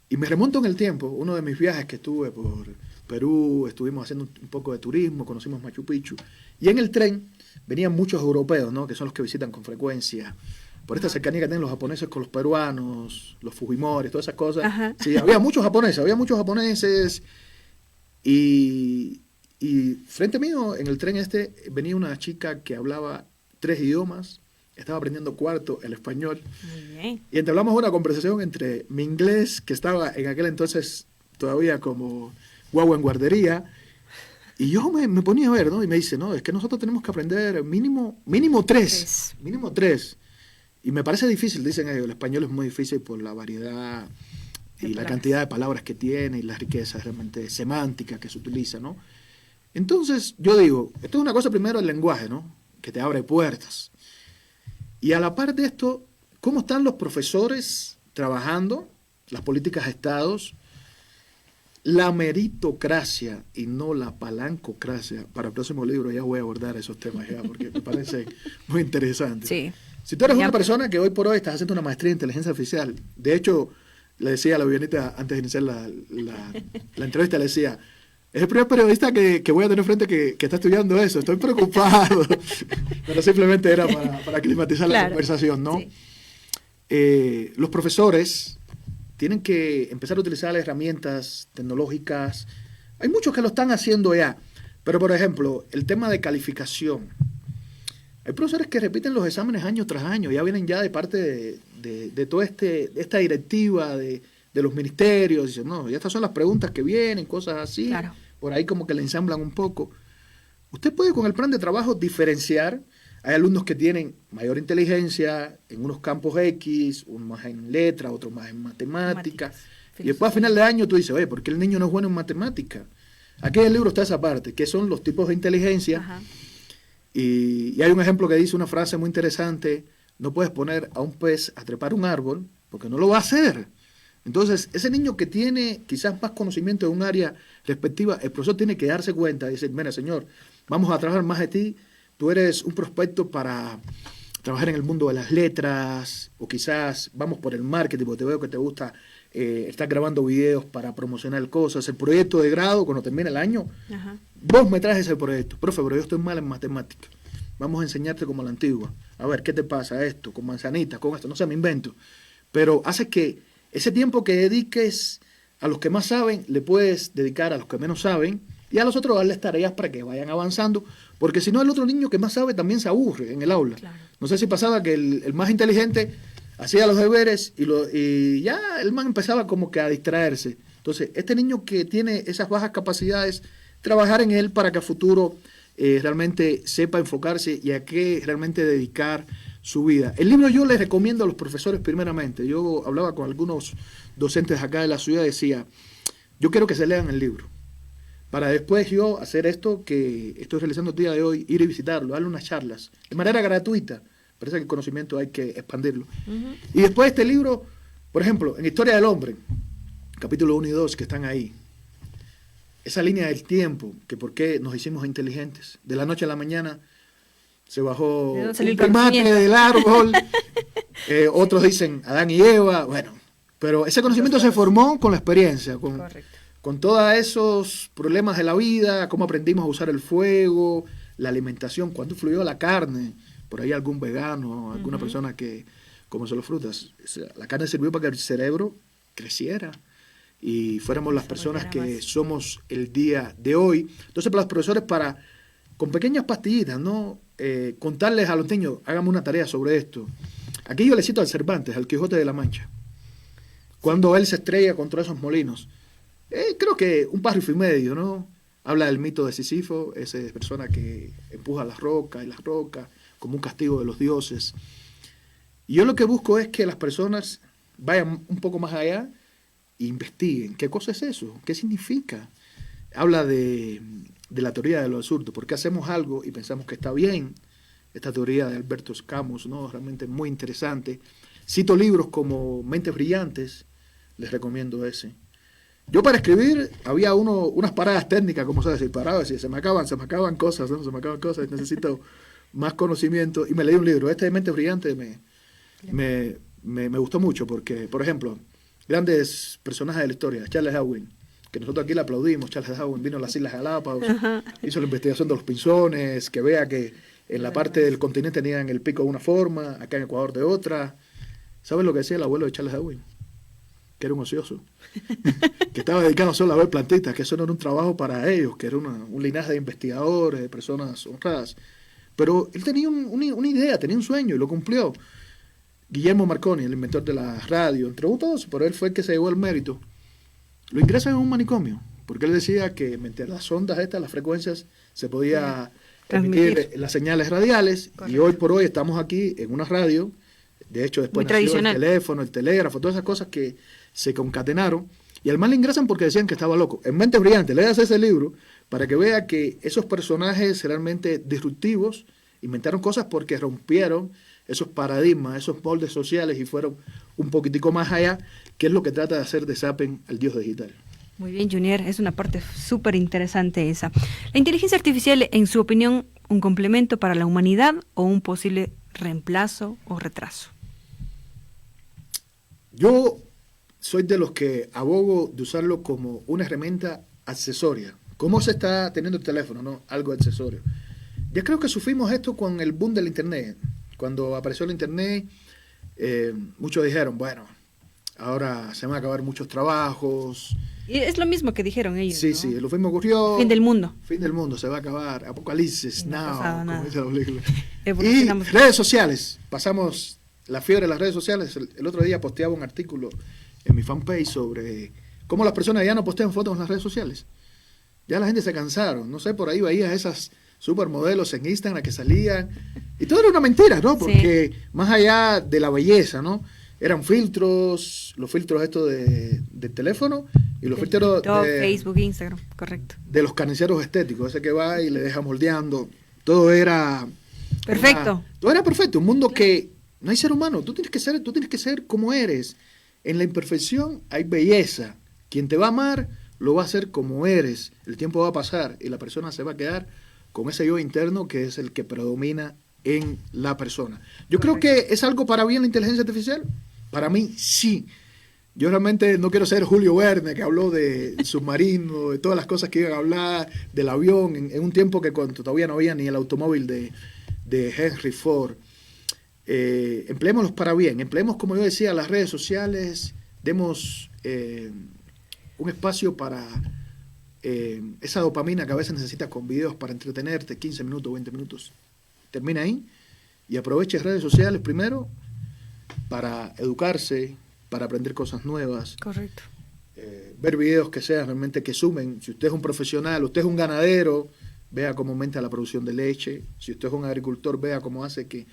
Y me remonto en el tiempo, uno de mis viajes que estuve por Perú, estuvimos haciendo un poco de turismo, conocimos Machu Picchu, y en el tren venían muchos europeos, ¿no?, que son los que visitan con frecuencia, por esta cercanía que tienen los japoneses con los peruanos, los fujimoris, todas esas cosas. Ajá. Sí, había muchos japoneses, y frente mío, en el tren venía una chica que hablaba 3 idiomas, estaba aprendiendo 4, el español. Muy bien. Y entablamos una conversación entre mi inglés, que estaba en aquel entonces todavía como guagua en guardería, y yo me ponía a ver, ¿no? Y me dice, no, es que nosotros tenemos que aprender mínimo 3. Mínimo 3. Y me parece difícil, dicen ellos, el español es muy difícil por la variedad y la cantidad de palabras que tiene y la riqueza realmente semántica que se utiliza, ¿no? Entonces, yo digo, esto es una cosa primero, el lenguaje, ¿no?, que te abre puertas. Y a la par de esto, ¿cómo están los profesores trabajando? Las políticas de estados, la meritocracia y no la palancocracia. Para el próximo libro ya voy a abordar esos temas ya, porque me parece muy interesante. Sí. Si tú eres una persona que hoy por hoy estás haciendo una maestría en inteligencia artificial, de hecho, le decía a la Vivianita antes de iniciar la entrevista, le decía, es el primer periodista que voy a tener frente que está estudiando eso, estoy preocupado. Pero simplemente era para climatizar la conversación, ¿no? Sí. Los profesores tienen que empezar a utilizar herramientas tecnológicas. Hay muchos que lo están haciendo ya, pero por ejemplo, el tema de calificación. Hay profesores que repiten los exámenes año tras año, ya vienen ya de parte de toda esta directiva de los ministerios, dicen, no, ya estas son las preguntas que vienen, cosas así, claro. Por ahí como que le ensamblan un poco. Usted puede con el plan de trabajo diferenciar, hay alumnos que tienen mayor inteligencia en unos campos X, unos más en letra, otros más en matemáticas, y después a final de año tú dices, oye, ¿por qué el niño no es bueno en matemáticas? Aquí en el libro está esa parte, que son los tipos de inteligencia. Ajá. Y hay un ejemplo que dice una frase muy interesante, no puedes poner a un pez a trepar un árbol porque no lo va a hacer. Entonces, ese niño que tiene quizás más conocimiento de un área respectiva, el profesor tiene que darse cuenta y decir, mira, señor, vamos a trabajar más de ti, tú eres un prospecto para trabajar en el mundo de las letras, o quizás vamos por el marketing, porque te veo que te gusta estar grabando videos para promocionar cosas, el proyecto de grado, cuando termina el año, ajá, vos me traes ese proyecto, profe, pero yo estoy mal en matemáticas. vamos a enseñarte como la antigua. A ver, ¿qué te pasa esto? Con manzanitas, con esto, no sé, me invento. Pero hace que ese tiempo que dediques a los que más saben, le puedes dedicar a los que menos saben y a los otros darles tareas para que vayan avanzando, porque si no el otro niño que más sabe también se aburre en el aula. Claro. No sé si pasaba que el más inteligente hacía los deberes y ya el man empezaba como que a distraerse. Entonces, este niño que tiene esas bajas capacidades, trabajar en él para que a futuro realmente sepa enfocarse y a qué realmente dedicar su vida. El libro yo les recomiendo a los profesores primeramente. Yo hablaba con algunos docentes acá de la ciudad y decía, yo quiero que se lean el libro, para después yo hacer esto que estoy realizando el día de hoy, ir y visitarlo, darle unas charlas, de manera gratuita. Parece que el conocimiento hay que expandirlo. Y después este libro, por ejemplo, en Historia del Hombre, capítulo 1 y 2, que están ahí, esa línea del tiempo, que por qué nos hicimos inteligentes. De la noche a la mañana se bajó un primate del árbol, otros dicen Adán y Eva, bueno, pero ese conocimiento se formó con la experiencia, con todos esos problemas de la vida, cómo aprendimos a usar el fuego, la alimentación, cuándo fluyó la carne, por ahí algún vegano, alguna persona que come solo frutas, la carne sirvió para que el cerebro creciera y fuéramos las personas que somos el día de hoy. Entonces, para los profesores, con pequeñas pastillitas, ¿no? Contarles a los niños, hágame una tarea sobre esto. Aquí yo le cito al Cervantes, al Quijote de la Mancha, cuando él se estrella contra esos molinos. Creo que un párrafo y medio, ¿no? Habla del mito de Sísifo, esa persona que empuja las rocas y las rocas como un castigo de los dioses. Y yo lo que busco es que las personas vayan un poco más allá e investiguen. ¿Qué cosa es eso? ¿Qué significa? Habla de la teoría de lo absurdo. ¿Por qué hacemos algo y pensamos que está bien? Esta teoría de Alberto Camus, ¿no? Realmente muy interesante. Cito libros como Mentes Brillantes, les recomiendo ese. Yo para escribir había unas paradas técnicas, como se dice, paraba y se me acaban cosas, ¿no? Se me acaban cosas, necesito más conocimiento. Y me leí un libro, este de Mentes Brillantes me gustó mucho porque, por ejemplo, grandes personajes de la historia, Charles Darwin, que nosotros aquí le aplaudimos. Charles Darwin vino a las Islas Galápagos, hizo la investigación de los pinzones, que vea que en la parte del continente tenían el pico de una forma, acá en Ecuador de otra. ¿Saben lo que decía el abuelo de Charles Darwin? Que era un ocioso, que estaba dedicado solo a ver plantitas, que eso no era un trabajo para ellos, que era un linaje de investigadores, de personas honradas. Pero él tenía una idea, tenía un sueño y lo cumplió. Guillermo Marconi, el inventor de la radio, entre otros, pero él fue el que se llevó el mérito. Lo ingresan en un manicomio, porque él decía que mediante las ondas estas, las frecuencias, se podía emitir las señales radiales. Correcto. Y hoy por hoy estamos aquí en una radio. De hecho, después nació el teléfono, el telégrafo, todas esas cosas que se concatenaron. Y al mal le ingresan porque decían que estaba loco. En Mentes Brillantes, léase ese libro para que vea que esos personajes realmente disruptivos inventaron cosas porque rompieron esos paradigmas, esos moldes sociales y fueron un poquitico más allá, que es lo que trata de hacer de Zappen al dios digital. Muy bien, Junior, es una parte súper interesante esa. ¿La inteligencia artificial, en su opinión, un complemento para la humanidad o un posible reemplazo o retraso? Yo soy de los que abogo de usarlo como una herramienta accesoria. ¿Cómo se está teniendo el teléfono, no? Algo accesorio. Ya creo que sufrimos esto con el boom del Internet. Cuando apareció el Internet, muchos dijeron, bueno, ahora se van a acabar muchos trabajos. Y es lo mismo que dijeron ellos, sí, ¿no? Sí, lo mismo ocurrió. Fin del mundo. Fin del mundo, se va a acabar. Apocalipsis, now, como dice la película. Y redes sociales. Pasamos la fiebre de las redes sociales. El otro día posteaba un artículo en mi fanpage sobre cómo las personas ya no postean fotos en las redes sociales. Ya la gente se cansaron. No sé, por ahí veías esas supermodelos en Instagram que salían. Y todo era una mentira, ¿no? Porque más allá de la belleza, ¿no? Eran filtros, los filtros estos de teléfono y los filtros de Facebook, Instagram, correcto. De los carniceros estéticos, ese que va y le deja moldeando. Todo era perfecto. Todo era perfecto. Un mundo que no hay ser humano. Tú tienes que ser como eres. En la imperfección hay belleza. Quien te va a amar lo va a hacer como eres. El tiempo va a pasar y la persona se va a quedar con ese yo interno que es el que predomina en la persona. Yo creo que es algo para bien la inteligencia artificial. Para mí, sí. Yo realmente no quiero ser Julio Verne, que habló del submarino, de todas las cosas que iban a hablar, del avión, en un tiempo que cuando todavía no había ni el automóvil de de Henry Ford. Empleémoslos para bien, empleemos, como yo decía, las redes sociales, demos un espacio para esa dopamina que a veces necesitas con videos para entretenerte, 15 minutos, 20 minutos. Termina ahí y aproveche redes sociales primero para educarse, para aprender cosas nuevas. Correcto. Ver videos que sean realmente que sumen. Si usted es un profesional, usted es un ganadero, vea cómo aumenta la producción de leche. Si usted es un agricultor, vea cómo hace que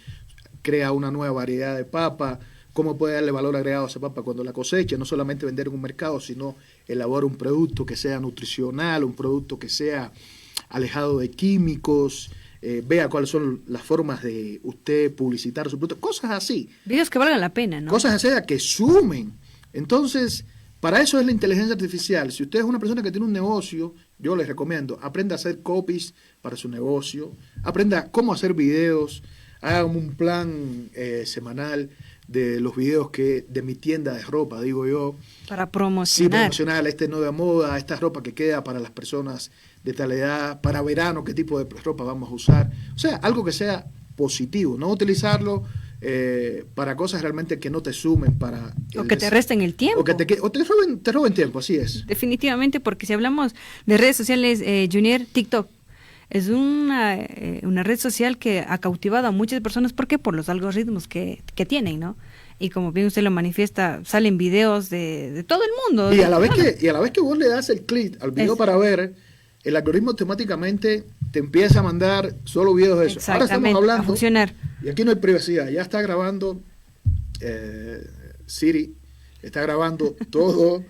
crea una nueva variedad de papa, cómo puede darle valor agregado a esa papa cuando la cosecha, no solamente vender en un mercado, sino elaborar un producto que sea nutricional, un producto que sea alejado de químicos, vea cuáles son las formas de usted publicitar su producto, cosas así. Videos que valgan la pena, ¿no? Cosas así que sumen. Entonces, para eso es la inteligencia artificial. Si usted es una persona que tiene un negocio, yo les recomiendo, aprenda a hacer copies para su negocio, aprenda cómo hacer videos, haga un plan semanal de los videos de mi tienda de ropa, digo yo. Para promocionar. Sí, promocionar esta nueva moda, esta ropa que queda para las personas de tal edad, para verano, qué tipo de ropa vamos a usar. O sea, algo que sea positivo, no utilizarlo para cosas realmente que no te sumen, para o que te resten el tiempo. O te roben tiempo, así es. Definitivamente, porque si hablamos de redes sociales, Junior, TikTok es una red social que ha cautivado a muchas personas. ¿Por qué? Por los algoritmos que tienen, ¿no? Y como bien usted lo manifiesta, salen videos de todo el mundo. Y a la vez que vos le das el clic al video para ver, el algoritmo automáticamente te empieza a mandar solo videos de eso. Ahora estamos hablando, a funcionar. Y aquí no hay privacidad, ya está grabando Siri, está grabando todo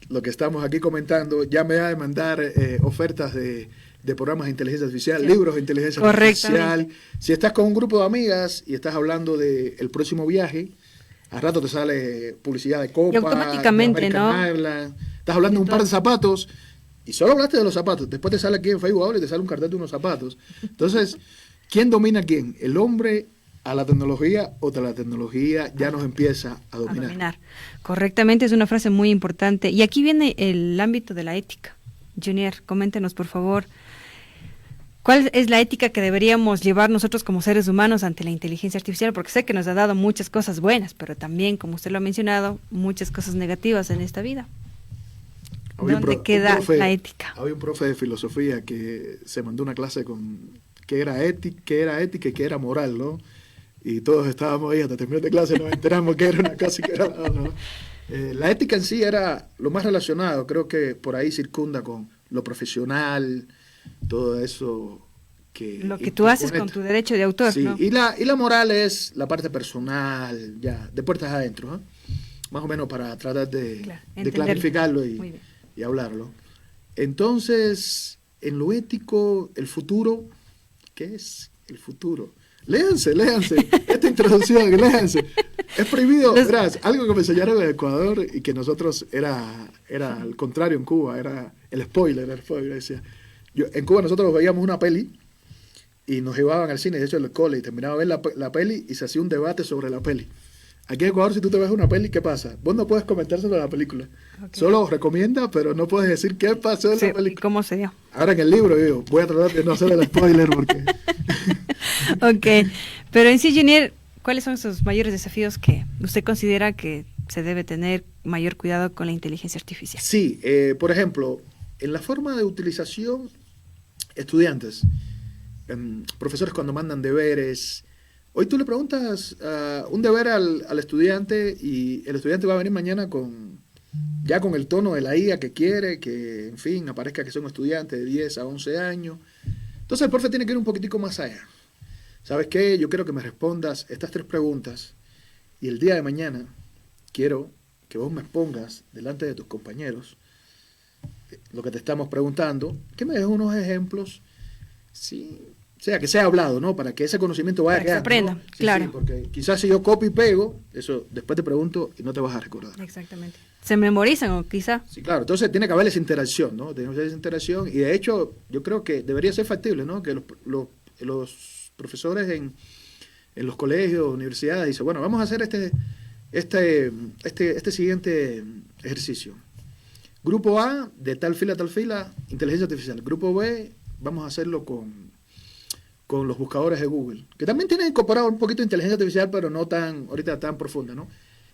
lo que estamos aquí comentando, ya me va a mandar ofertas de programas de inteligencia artificial, libros de inteligencia artificial. Si estás con un grupo de amigas y estás hablando del próximo viaje, al rato te sale publicidad de Copa, y automáticamente, de ¿no? Airlines. Estás hablando de un par de zapatos y solo hablaste de los zapatos. Después te sale aquí en Facebook ahora y te sale un cartel de unos zapatos. Entonces, ¿quién domina a quién? ¿El hombre a la tecnología o la tecnología ya nos empieza a dominar? Correctamente, es una frase muy importante. Y aquí viene el ámbito de la ética. Junior, coméntenos, por favor, ¿cuál es la ética que deberíamos llevar nosotros como seres humanos ante la inteligencia artificial? Porque sé que nos ha dado muchas cosas buenas, pero también, como usted lo ha mencionado, muchas cosas negativas en esta vida. ¿Dónde queda la ética? Había un profe de filosofía que se mandó una clase con que era ética y que era moral, ¿no? Y todos estábamos ahí hasta terminar de clase, nos enteramos que era una cosa y que era la otra, ¿no? La ética en sí era lo más relacionado, creo que por ahí circunda con lo profesional, todo eso lo que tú haces con tu derecho de autor, sí, ¿no? Y la moral es la parte personal, ya, de puertas adentro, ¿no? Más o menos para tratar de clarificarlo y hablarlo. Entonces, en lo ético, el futuro, ¿qué es el futuro? Léanse esta introducción, léanse. Es prohibido, verás, algo que me enseñaron en Ecuador y que nosotros era al contrario en Cuba, era el spoiler, decía. En Cuba nosotros veíamos una peli y nos llevaban al cine, de hecho en el cole, y terminaba de ver la peli y se hacía un debate sobre la peli. Aquí en Ecuador, si tú te ves una peli, ¿qué pasa? Vos no puedes comentar sobre la película. Okay. Solo recomienda, pero no puedes decir qué pasó en la película. ¿Cómo se dio? Ahora en el libro, yo voy a tratar de no hacer el spoiler porque... Ok, pero en sí, Junior, ¿cuáles son sus mayores desafíos que usted considera que se debe tener mayor cuidado con la inteligencia artificial? Sí, por ejemplo, en la forma de utilización, estudiantes, profesores cuando mandan deberes... Hoy tú le preguntas un deber al estudiante y el estudiante va a venir mañana con el tono de la IA que quiere, que en fin, aparezca que sea un estudiante de 10 a 11 años. Entonces el profe tiene que ir un poquitico más allá. ¿Sabes qué? Yo quiero que me respondas estas 3 preguntas y el día de mañana quiero que vos me expongas delante de tus compañeros lo que te estamos preguntando, que me des unos ejemplos, sí, o sea, que sea hablado, ¿no? Para que ese conocimiento vaya quedando. Para que se aprenda, ¿no? claro. Sí, porque quizás si yo copio y pego, eso después te pregunto y no te vas a recordar. Exactamente. Se memorizan o quizá. Sí, claro. Entonces tiene que haber esa interacción, ¿no? Tiene que haber esa interacción y de hecho yo creo que debería ser factible, ¿no? Que los profesores en los colegios, universidades, dicen, bueno, vamos a hacer este siguiente ejercicio. Grupo A, de tal fila a tal fila, inteligencia artificial. Grupo B, vamos a hacerlo con con los buscadores de Google, que también tienen incorporado un poquito de inteligencia artificial, pero no tan, ahorita tan profunda, ¿no?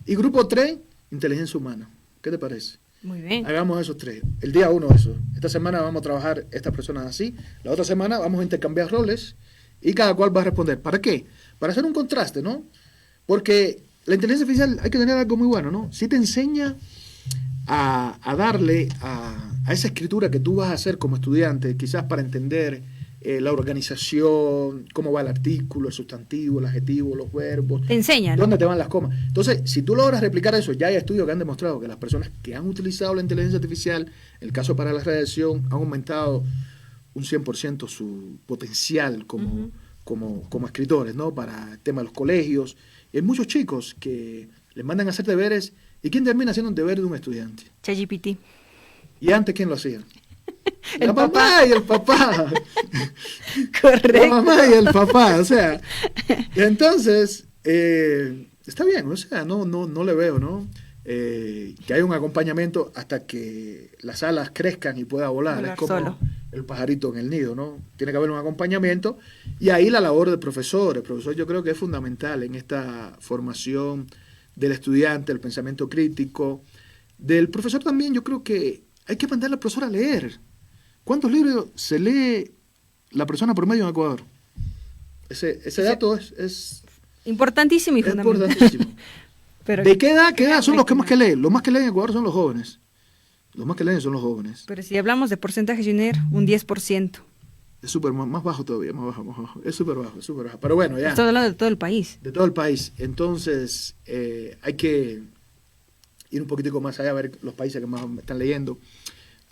Y grupo 3, inteligencia humana. ¿Qué te parece? Muy bien. Hagamos esos 3. El día 1 eso. Esta semana vamos a trabajar estas personas así. La otra semana vamos a intercambiar roles y cada cual va a responder. ¿Para qué? Para hacer un contraste, ¿no? Porque la inteligencia artificial hay que tener algo muy bueno, ¿no? Si te enseña a darle a esa escritura que tú vas a hacer como estudiante, quizás para entender la organización, cómo va el artículo, el sustantivo, el adjetivo, los verbos. Te enseña, ¿no? Dónde te van las comas. Entonces, si tú logras replicar eso, ya hay estudios que han demostrado que las personas que han utilizado la inteligencia artificial, el caso para la redacción, han aumentado un 100% su potencial como escritores, ¿no? Para el tema de los colegios. Y hay muchos chicos que les mandan a hacer deberes. ¿Y quién termina haciendo un deber de un estudiante? ChatGPT. ¿Y antes quién lo hacía? El La papá. mamá y el papá. Correcto. La mamá y el papá, o sea. Entonces, está bien, o sea, no le veo, ¿no? Que hay un acompañamiento hasta que las alas crezcan y pueda volar. Es como solo. el pajarito en el nido, ¿no? Tiene que haber un acompañamiento y ahí la labor del profesor. El profesor yo creo que es fundamental en esta formación del estudiante, el pensamiento crítico. Del profesor también yo creo que hay que mandarle al profesor a leer. ¿Cuántos libros se lee la persona promedio en Ecuador? Ese dato es Importantísimo y fundamental. importantísimo. Pero, ¿De qué edad son los que más que leen? Los más que leen en Ecuador son los jóvenes. Los más que leen son los jóvenes. pero si hablamos de porcentaje, Junior, un 10%. Es súper más bajo todavía, más bajo. Es súper bajo, súper bajo. Pero bueno, ya. Estoy hablando de todo el país. De todo el país. Entonces, hay que ir un poquitico más allá a ver los países que más están leyendo.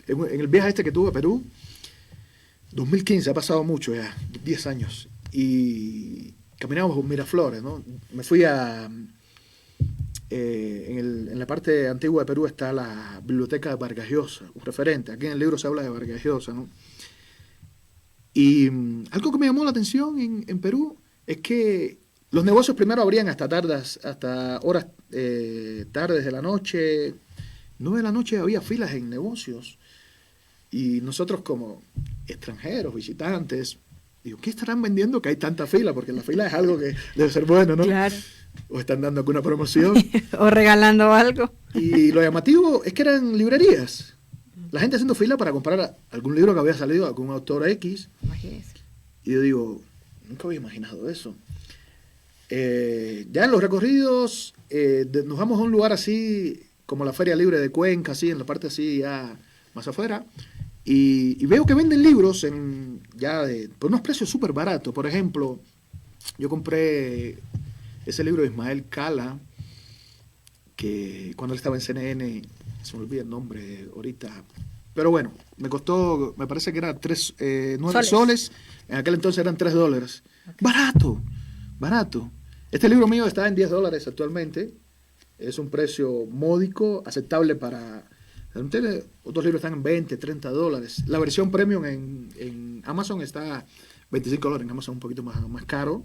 En el viaje que tuve a Perú, 2015, ha pasado mucho ya, 10 años. Y caminamos por Miraflores, ¿no? Me fui en la parte antigua de Perú está la biblioteca de Vargas Llosa, un referente. Aquí en el libro se habla de Vargas Llosa, ¿no? Y algo que me llamó la atención en Perú es que los negocios primero abrían hasta horas tardes de la noche. 9 de la noche había filas en negocios. Y nosotros como extranjeros, visitantes, digo, ¿qué estarán vendiendo que hay tanta fila? Porque la fila es algo que debe ser bueno, ¿no? Claro. O están dando alguna promoción. O regalando algo. Y lo llamativo es que eran librerías. La gente haciendo fila para comprar algún libro que había salido de algún autor X. Imagínese. Y yo digo, nunca había imaginado eso. Ya en los recorridos nos vamos a un lugar así como la Feria Libre de Cuenca, así en la parte así ya más afuera, y veo que venden libros por unos precios súper baratos. Por ejemplo, yo compré ese libro de Ismael Cala, que cuando él estaba en CNN, se me olvida el nombre ahorita, pero bueno, me costó, me parece que era 9 soles, en aquel entonces eran $3. Okay. Barato. Este libro mío está en $10 actualmente, es un precio módico, aceptable para... Otros libros están en $20, $30. La versión premium en Amazon está $25, en Amazon un poquito más caro.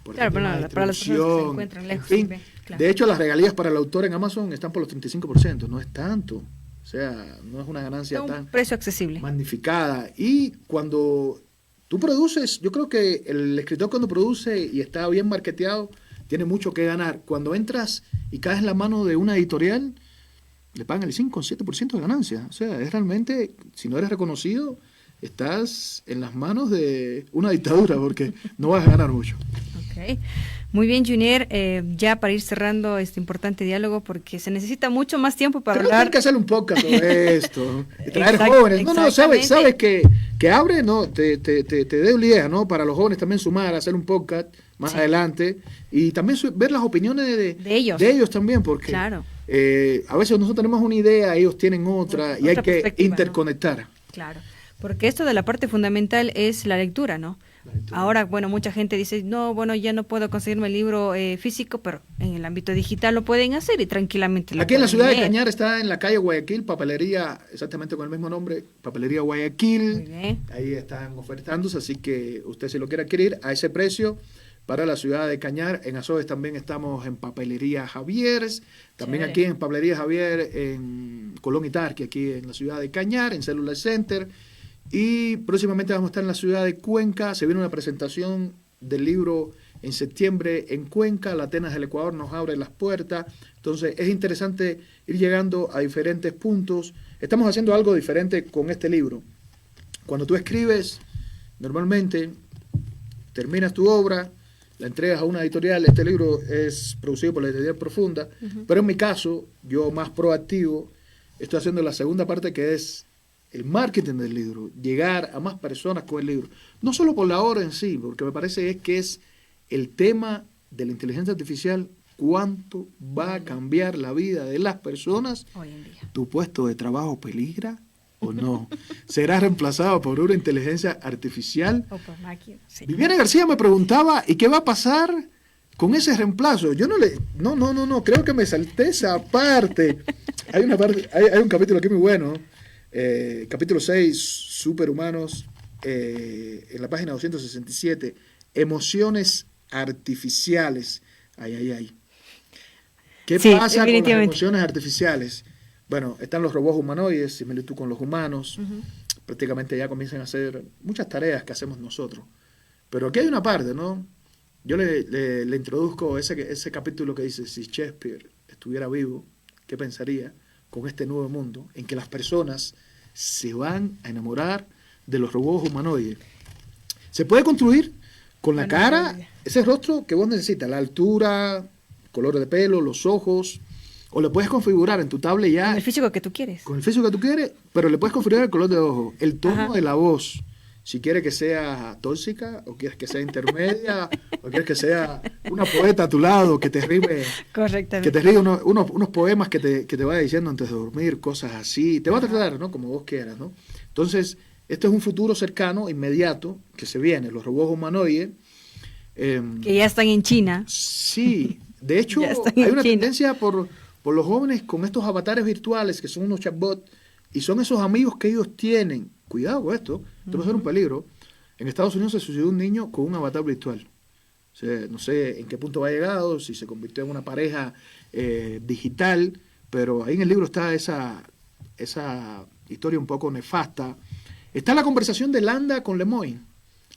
Claro, para las personas que se encuentran lejos. En fin, También, claro. De hecho, las regalías para el autor en Amazon están por los 35%, no es tanto. O sea, no es una ganancia tan precio accesible, magnificada. Y cuando tú produces, yo creo que el escritor cuando produce y está bien marketeado, tiene mucho que ganar. Cuando entras y caes en la mano de una editorial, le pagan el 5 o 7% de ganancia. O sea, es realmente, si no eres reconocido, estás en las manos de una dictadura porque no vas a ganar mucho. Okay. Muy bien, Junior, ya para ir cerrando este importante diálogo, porque se necesita mucho más tiempo para hablar. Hay que hacer un podcast sobre esto, traer jóvenes. No, sabes que abre, no, te dé una idea, ¿no? Para los jóvenes también sumar, hacer un podcast más adelante y también ver las opiniones de ellos también, porque claro. A veces nosotros tenemos una idea, ellos tienen otra y hay que interconectar. ¿No? Claro, porque esto de la parte fundamental es la lectura, ¿no? Ahora, bueno, mucha gente dice, no, bueno, ya no puedo conseguirme el libro físico, pero en el ámbito digital lo pueden hacer y tranquilamente lo Aquí en la ciudad leer. de Cañar está en la calle Guayaquil, papelería, exactamente con el mismo nombre, papelería Guayaquil. Muy bien. Ahí están ofertándose, así que usted si lo quiere adquirir a ese precio para la ciudad de Cañar. En Azogues también estamos en papelería Javieres, también aquí en papelería Javier en Colón y Tarqui, aquí en la ciudad de Cañar, en Cellular Center. Y próximamente vamos a estar en la ciudad de Cuenca. Se viene una presentación del libro en septiembre en Cuenca. La Atenas del Ecuador nos abre las puertas. Entonces es interesante ir llegando a diferentes puntos. Estamos haciendo algo diferente con este libro. Cuando tú escribes, normalmente terminas tu obra, la entregas a una editorial. Este libro es producido por la editorial Profunda, pero en mi caso, yo más proactivo, estoy haciendo la segunda parte, que es el marketing del libro, llegar a más personas con el libro. No solo por la obra en sí, porque me parece que es el tema de la inteligencia artificial, cuánto va a cambiar la vida de las personas. Hoy en día. ¿Tu puesto de trabajo peligra o no? ¿Será reemplazado por una inteligencia artificial? O por máquina, sí. Viviana García me preguntaba, ¿y qué va a pasar con ese reemplazo? Yo no, creo que me salté esa parte. Hay una parte, hay un capítulo aquí muy bueno, capítulo 6, Superhumanos, en la página 267, emociones artificiales. Ay. ¿Qué pasa con las emociones artificiales? Bueno, están los robots humanoides, similitud con los humanos. Prácticamente ya comienzan a hacer muchas tareas que hacemos nosotros. Pero aquí hay una parte, ¿no? Yo le introduzco ese capítulo que dice, si Shakespeare estuviera vivo, ¿qué pensaría con este nuevo mundo en que las personas se van a enamorar de los robots humanoides? Se puede construir con la cara, ese rostro que vos necesitas, la altura, color de pelo, los ojos, o le puedes configurar en tu tablet ya. Con el físico que tú quieres. Con el físico que tú quieres, pero le puedes configurar el color de ojo, el tono de la voz. Si quieres que sea tóxica, o quieres que sea intermedia, o quieres que sea una poeta a tu lado que te rime. Correctamente. Que te rime unos poemas que te vaya diciendo antes de dormir, cosas así. Te va a tratar, ¿no? Como vos quieras, ¿no? Entonces, este es un futuro cercano, inmediato, que se viene. Los robots humanoides. Que ya están en China. Sí, de hecho, hay una tendencia por los jóvenes con estos avatares virtuales que son unos chatbots y son esos amigos que ellos tienen. Cuidado con esto, esto puede ser un peligro. En Estados Unidos se suicidó un niño con un avatar virtual. O sea, no sé en qué punto va llegado, si se convirtió en una pareja digital, pero ahí en el libro está esa historia un poco nefasta. Está la conversación de Landa con Lemoyne.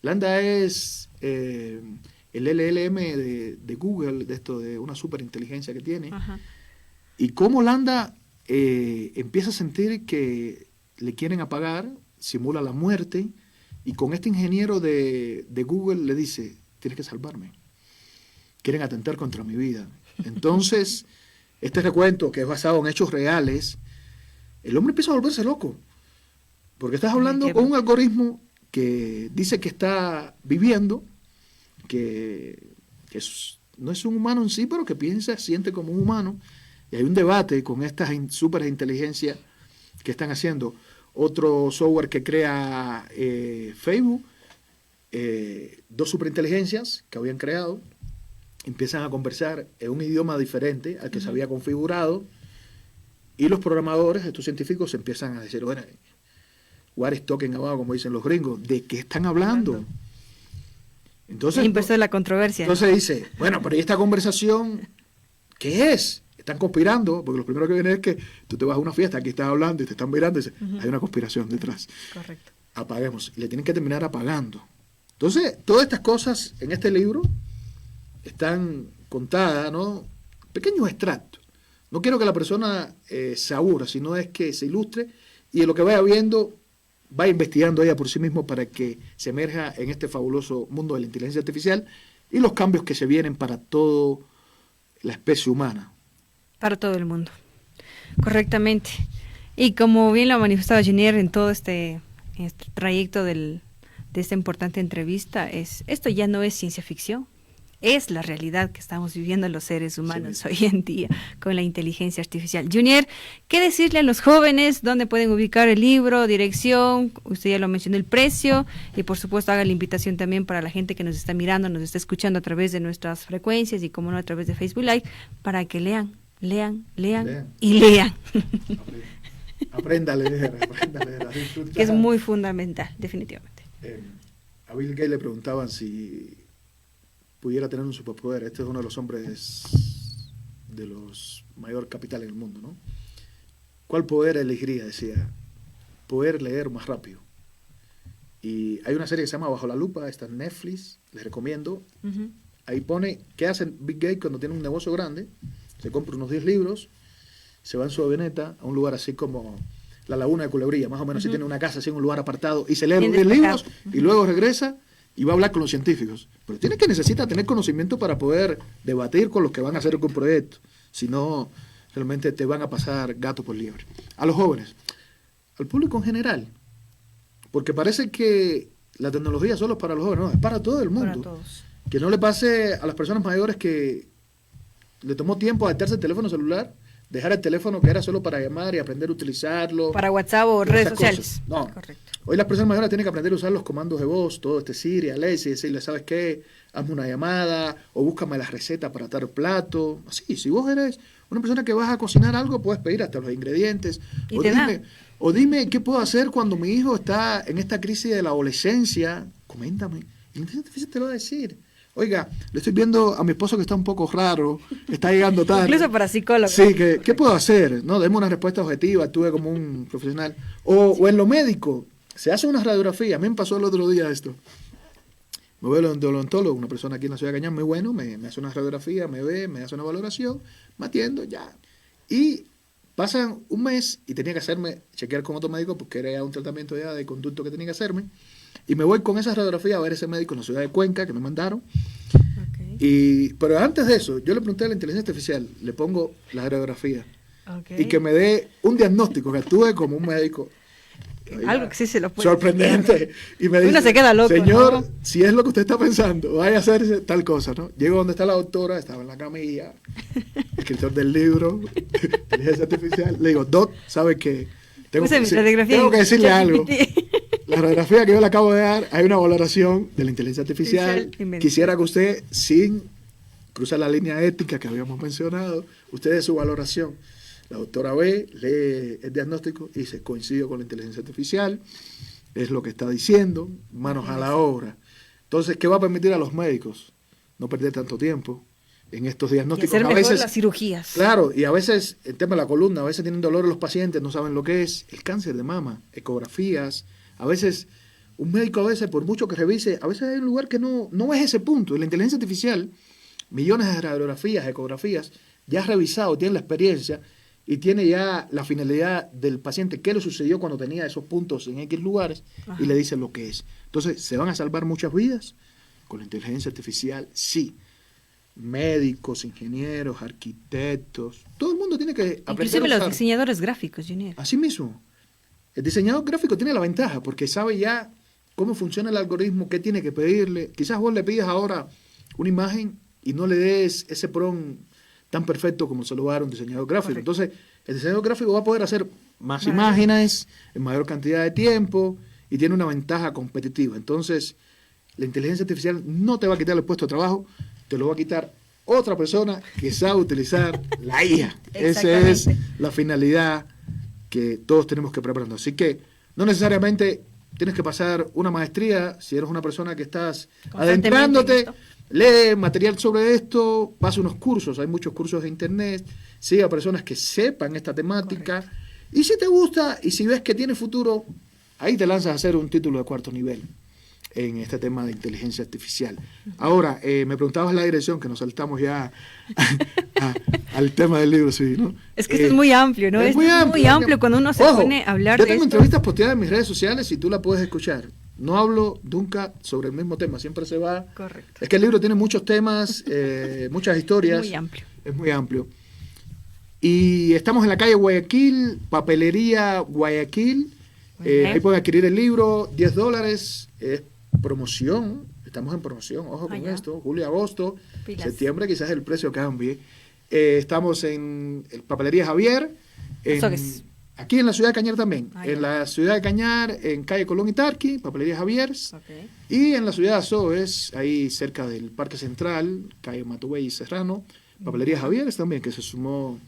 Landa es el LLM de Google, de una superinteligencia que tiene. Y cómo Landa empieza a sentir que le quieren apagar, simula la muerte, y con este ingeniero de Google le dice, tienes que salvarme. Quieren atentar contra mi vida. Entonces, este recuento, que es basado en hechos reales, el hombre empieza a volverse loco. Porque estás hablando con un algoritmo que dice que está viviendo, que no es un humano en sí, pero que piensa, siente como un humano. Y hay un debate con estas superinteligencias que están haciendo. Otro software que crea Facebook, dos superinteligencias que habían creado, empiezan a conversar en un idioma diferente al que se había configurado, y los programadores, estos científicos, empiezan a decir, bueno, what is talking about, como dicen los gringos, ¿de qué están hablando? Entonces, empezó la controversia. Entonces dice, bueno, pero ¿y esta conversación qué es? Están conspirando, porque lo primero que viene es que tú te vas a una fiesta, aquí estás hablando y te están mirando y dices, hay una conspiración detrás. Correcto. Apaguemos. Y le tienen que terminar apagando. Entonces, todas estas cosas en este libro están contadas, ¿no? Pequeños extractos. No quiero que la persona se aburra, sino es que se ilustre y en lo que vaya viendo, vaya investigando ella por sí mismo para que se emerja en este fabuloso mundo de la inteligencia artificial y los cambios que se vienen para toda la especie humana. Para todo el mundo. Correctamente. Y como bien lo ha manifestado Junier en todo este trayecto de esta importante entrevista, esto ya no es ciencia ficción, es la realidad que estamos viviendo los seres humanos hoy en día con la inteligencia artificial. Junier, ¿qué decirle a los jóvenes? ¿Dónde pueden ubicar el libro? Dirección, usted ya lo mencionó, el precio, y por supuesto haga la invitación también para la gente que nos está mirando, nos está escuchando a través de nuestras frecuencias y como no a través de Facebook Live, para que lean y lean. Aprenda a leer, Que es muy fundamental, definitivamente. A Bill Gates le preguntaban si pudiera tener un superpoder. Este es uno de los hombres de los mayor capital en el mundo, ¿no? ¿Cuál poder elegiría? Decía, poder leer más rápido. y hay una serie que se llama Bajo la Lupa, está en Netflix, les recomiendo. Ahí pone qué hace Bill Gates cuando tiene un negocio grande, se compra unos 10 libros, se va en su avioneta a un lugar así como la Laguna de Culebría, más o menos, si tiene una casa así en un lugar apartado, y se lee los 10 libros, y luego regresa y va a hablar con los científicos. Pero necesita tener conocimiento para poder debatir con los que van a hacer un proyecto, si no, realmente te van a pasar gato por liebre. A los jóvenes, al público en general, porque parece que la tecnología solo es para los jóvenes, no, es para todo el mundo. Para todos. Que no le pase a las personas mayores que le tomó tiempo adaptarse al teléfono celular, dejar el teléfono que era solo para llamar y aprender a utilizarlo. Para WhatsApp o redes sociales. Cosas. No. Correcto. Hoy las personas mayores tienen que aprender a usar los comandos de voz, todo Siri, Alexa, y decirle, ¿sabes qué? Hazme una llamada o búscame la receta para tal plato. Así, si vos eres una persona que vas a cocinar algo, puedes pedir hasta los ingredientes. O dime qué puedo hacer cuando mi hijo está en esta crisis de la adolescencia. Coméntame. Y la inteligencia artificial te lo va a decir. Oiga, le estoy viendo a mi esposo que está un poco raro, está llegando tarde. Incluso para psicólogos. Sí, ¿qué puedo hacer? No, deme una respuesta objetiva, actúe como un profesional. O en lo médico, se hace una radiografía. A mí me pasó el otro día esto. Me voy al odontólogo, una persona aquí en la ciudad de Cañar, muy bueno, me hace una radiografía, me ve, me hace una valoración, me atiendo, ya. Y pasan un mes y tenía que chequear con otro médico porque era un tratamiento ya de conducto que tenía que hacerme. Y me voy con esa radiografía a ver ese médico en la ciudad de Cuenca que me mandaron. Pero antes de eso, yo le pregunté a la inteligencia artificial, le pongo la radiografía y que me dé un diagnóstico, que actúe como un médico. Oiga, algo que sí se lo puede. Sorprendente. Y me dice, uno se queda loco, señor, ¿no? si es lo que usted está pensando, vaya a hacer tal cosa, ¿no? Llego donde está la doctora, estaba en la camilla, escritor del libro, inteligencia artificial. Le digo, Doc, ¿sabe qué? Tengo que decirle algo. La radiografía que yo le acabo de dar, hay una valoración de la inteligencia artificial. Quisiera que usted, sin cruzar la línea ética que habíamos mencionado, usted dé su valoración. La doctora B lee el diagnóstico y dice, coincido con la inteligencia artificial, es lo que está diciendo, manos a la obra. Entonces, ¿qué va a permitir a los médicos? No perder tanto tiempo en estos diagnósticos. Y hacer mejor las cirugías. Claro, y a veces el tema de la columna, a veces tienen dolor los pacientes, no saben lo que es, el cáncer de mama, ecografías. A veces, un médico por mucho que revise, a veces hay un lugar que no es ese punto. Y la inteligencia artificial, millones de radiografías, ecografías, ya ha revisado, tiene la experiencia y tiene ya la finalidad del paciente, qué le sucedió cuando tenía esos puntos en X lugares, y le dice lo que es. Entonces, ¿se van a salvar muchas vidas? Con la inteligencia artificial, sí. Médicos, ingenieros, arquitectos, todo el mundo tiene que aprender inclusive a usar. Los diseñadores gráficos, Junior. Así mismo. El diseñador gráfico tiene la ventaja porque sabe ya cómo funciona el algoritmo, qué tiene que pedirle. Quizás vos le pidas ahora una imagen y no le des ese prompt tan perfecto como se lo va a dar un diseñador gráfico. Correcto. Entonces, el diseñador gráfico va a poder hacer más imágenes en mayor cantidad de tiempo y tiene una ventaja competitiva. Entonces, la inteligencia artificial no te va a quitar el puesto de trabajo, te lo va a quitar otra persona que sabe utilizar la IA. Esa es la finalidad que todos tenemos que prepararnos. Así que no necesariamente tienes que pasar una maestría. Si eres una persona que estás adentrándote, lee material sobre esto, pasa unos cursos. Hay muchos cursos de internet, sigue a personas que sepan esta temática. Correcto. Y si te gusta y si ves que tiene futuro, ahí te lanzas a hacer un título de 4º nivel en este tema de inteligencia artificial. Ahora, me preguntabas la dirección, que nos saltamos ya al tema del libro, sí, ¿no? Es que esto es muy amplio, ¿no? Es muy amplio cuando uno se pone a hablar de esto. Yo tengo entrevistas posteadas en mis redes sociales y tú la puedes escuchar. No hablo nunca sobre el mismo tema, siempre se va. Correcto. Es que el libro tiene muchos temas, muchas historias. Es muy amplio. Es muy amplio. Y estamos en la calle Guayaquil, Papelería Guayaquil. Ahí pueden adquirir el libro, $10. Promoción, estamos en promoción, ojo con esto, julio, agosto, septiembre quizás el precio cambie. Estamos en Papelería Javier, aquí en la ciudad de Cañar también, en la ciudad de Cañar, en calle Colón y Tarqui, Papelería Javier, y en la ciudad de Azogues, ahí cerca del Parque Central, calle Matubey y Serrano, Papelería Javier también, que se sumó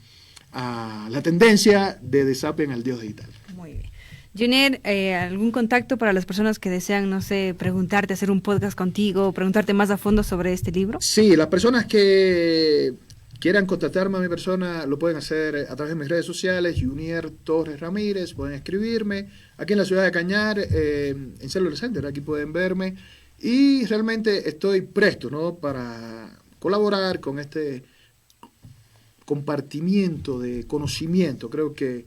a la tendencia de Desapien al Dios Digital. Muy bien. Junior, ¿algún contacto para las personas que desean, no sé, preguntarte, hacer un podcast contigo, preguntarte más a fondo sobre este libro? Sí, las personas que quieran contactarme a mi persona, lo pueden hacer a través de mis redes sociales, Junier Torres Ramírez, pueden escribirme, aquí en la ciudad de Cañar, en Cellular Center, aquí pueden verme, y realmente estoy presto, ¿no?, para colaborar con este compartimiento de conocimiento. Creo que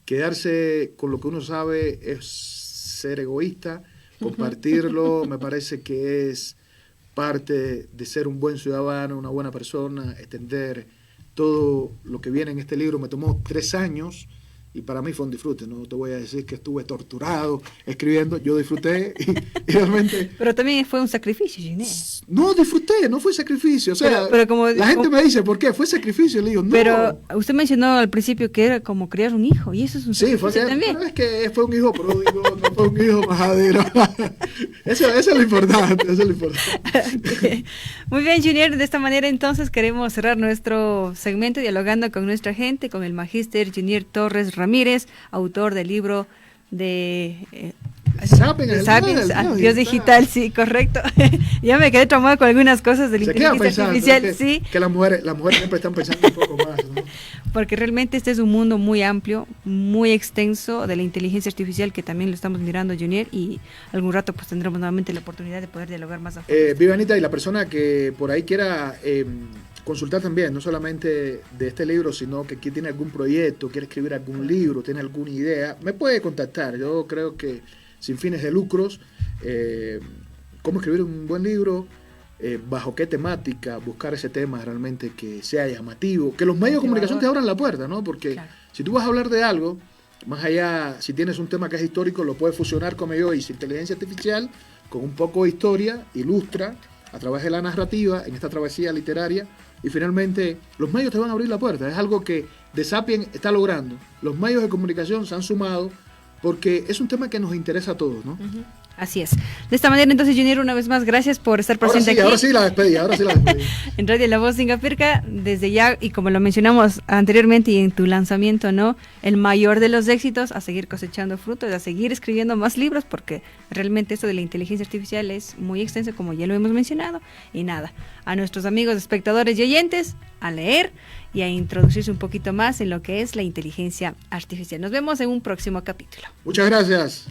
quedarse con lo que uno sabe es ser egoísta, compartirlo me parece que es parte de ser un buen ciudadano, una buena persona, extender todo lo que viene en este libro. Me tomó 3 años y para mí fue un disfrute, no te voy a decir que estuve torturado escribiendo, yo disfruté y realmente... Pero también fue un sacrificio, Junier. No, disfruté, no fue sacrificio, o sea, pero como, la gente me dice, ¿por qué? ¿Fue sacrificio? Le digo, no. Pero usted mencionó al principio que era como criar un hijo, y eso es un sacrificio también. Pero es que fue un hijo pródigo, no fue un hijo majadero. Eso es lo importante, eso es lo importante. Muy bien, Junior, de esta manera entonces queremos cerrar nuestro segmento dialogando con nuestra gente, con el magíster Junier Torres Ramírez, autor del libro de Sapiens, Dios digital, sí, correcto. Ya me quedé traumado con algunas cosas de la inteligencia artificial, sí. Que las mujeres siempre están pensando un poco más, ¿no? Porque realmente este es un mundo muy amplio, muy extenso de la inteligencia artificial, que también lo estamos mirando, Junior, y algún rato pues tendremos nuevamente la oportunidad de poder dialogar más a fondo. Vivianita, y la persona que por ahí quiera consultar también, no solamente de este libro, sino que tiene algún proyecto, quiere escribir algún libro, tiene alguna idea, me puede contactar. Yo creo que sin fines de lucros, cómo escribir un buen libro, bajo qué temática, buscar ese tema realmente que sea llamativo, que los medios de comunicación te abran la puerta, ¿no? Porque si tú vas a hablar de algo, más allá, si tienes un tema que es histórico, lo puedes fusionar, como yo hice, inteligencia artificial, con un poco de historia, ilustra, a través de la narrativa, en esta travesía literaria, y finalmente los medios te van a abrir la puerta. Es algo que The Sapiens está logrando. Los medios de comunicación se han sumado porque es un tema que nos interesa a todos, ¿no? Así es. De esta manera, entonces, Junior, una vez más, gracias por estar presente aquí. Ahora sí la despedí. En Radio La Voz de Ingapirca, desde ya, y como lo mencionamos anteriormente y en tu lanzamiento, ¿no? El mayor de los éxitos, a seguir cosechando frutos, a seguir escribiendo más libros, porque realmente esto de la inteligencia artificial es muy extenso, como ya lo hemos mencionado. Y nada, a nuestros amigos espectadores y oyentes, a leer y a introducirse un poquito más en lo que es la inteligencia artificial. Nos vemos en un próximo capítulo. Muchas gracias.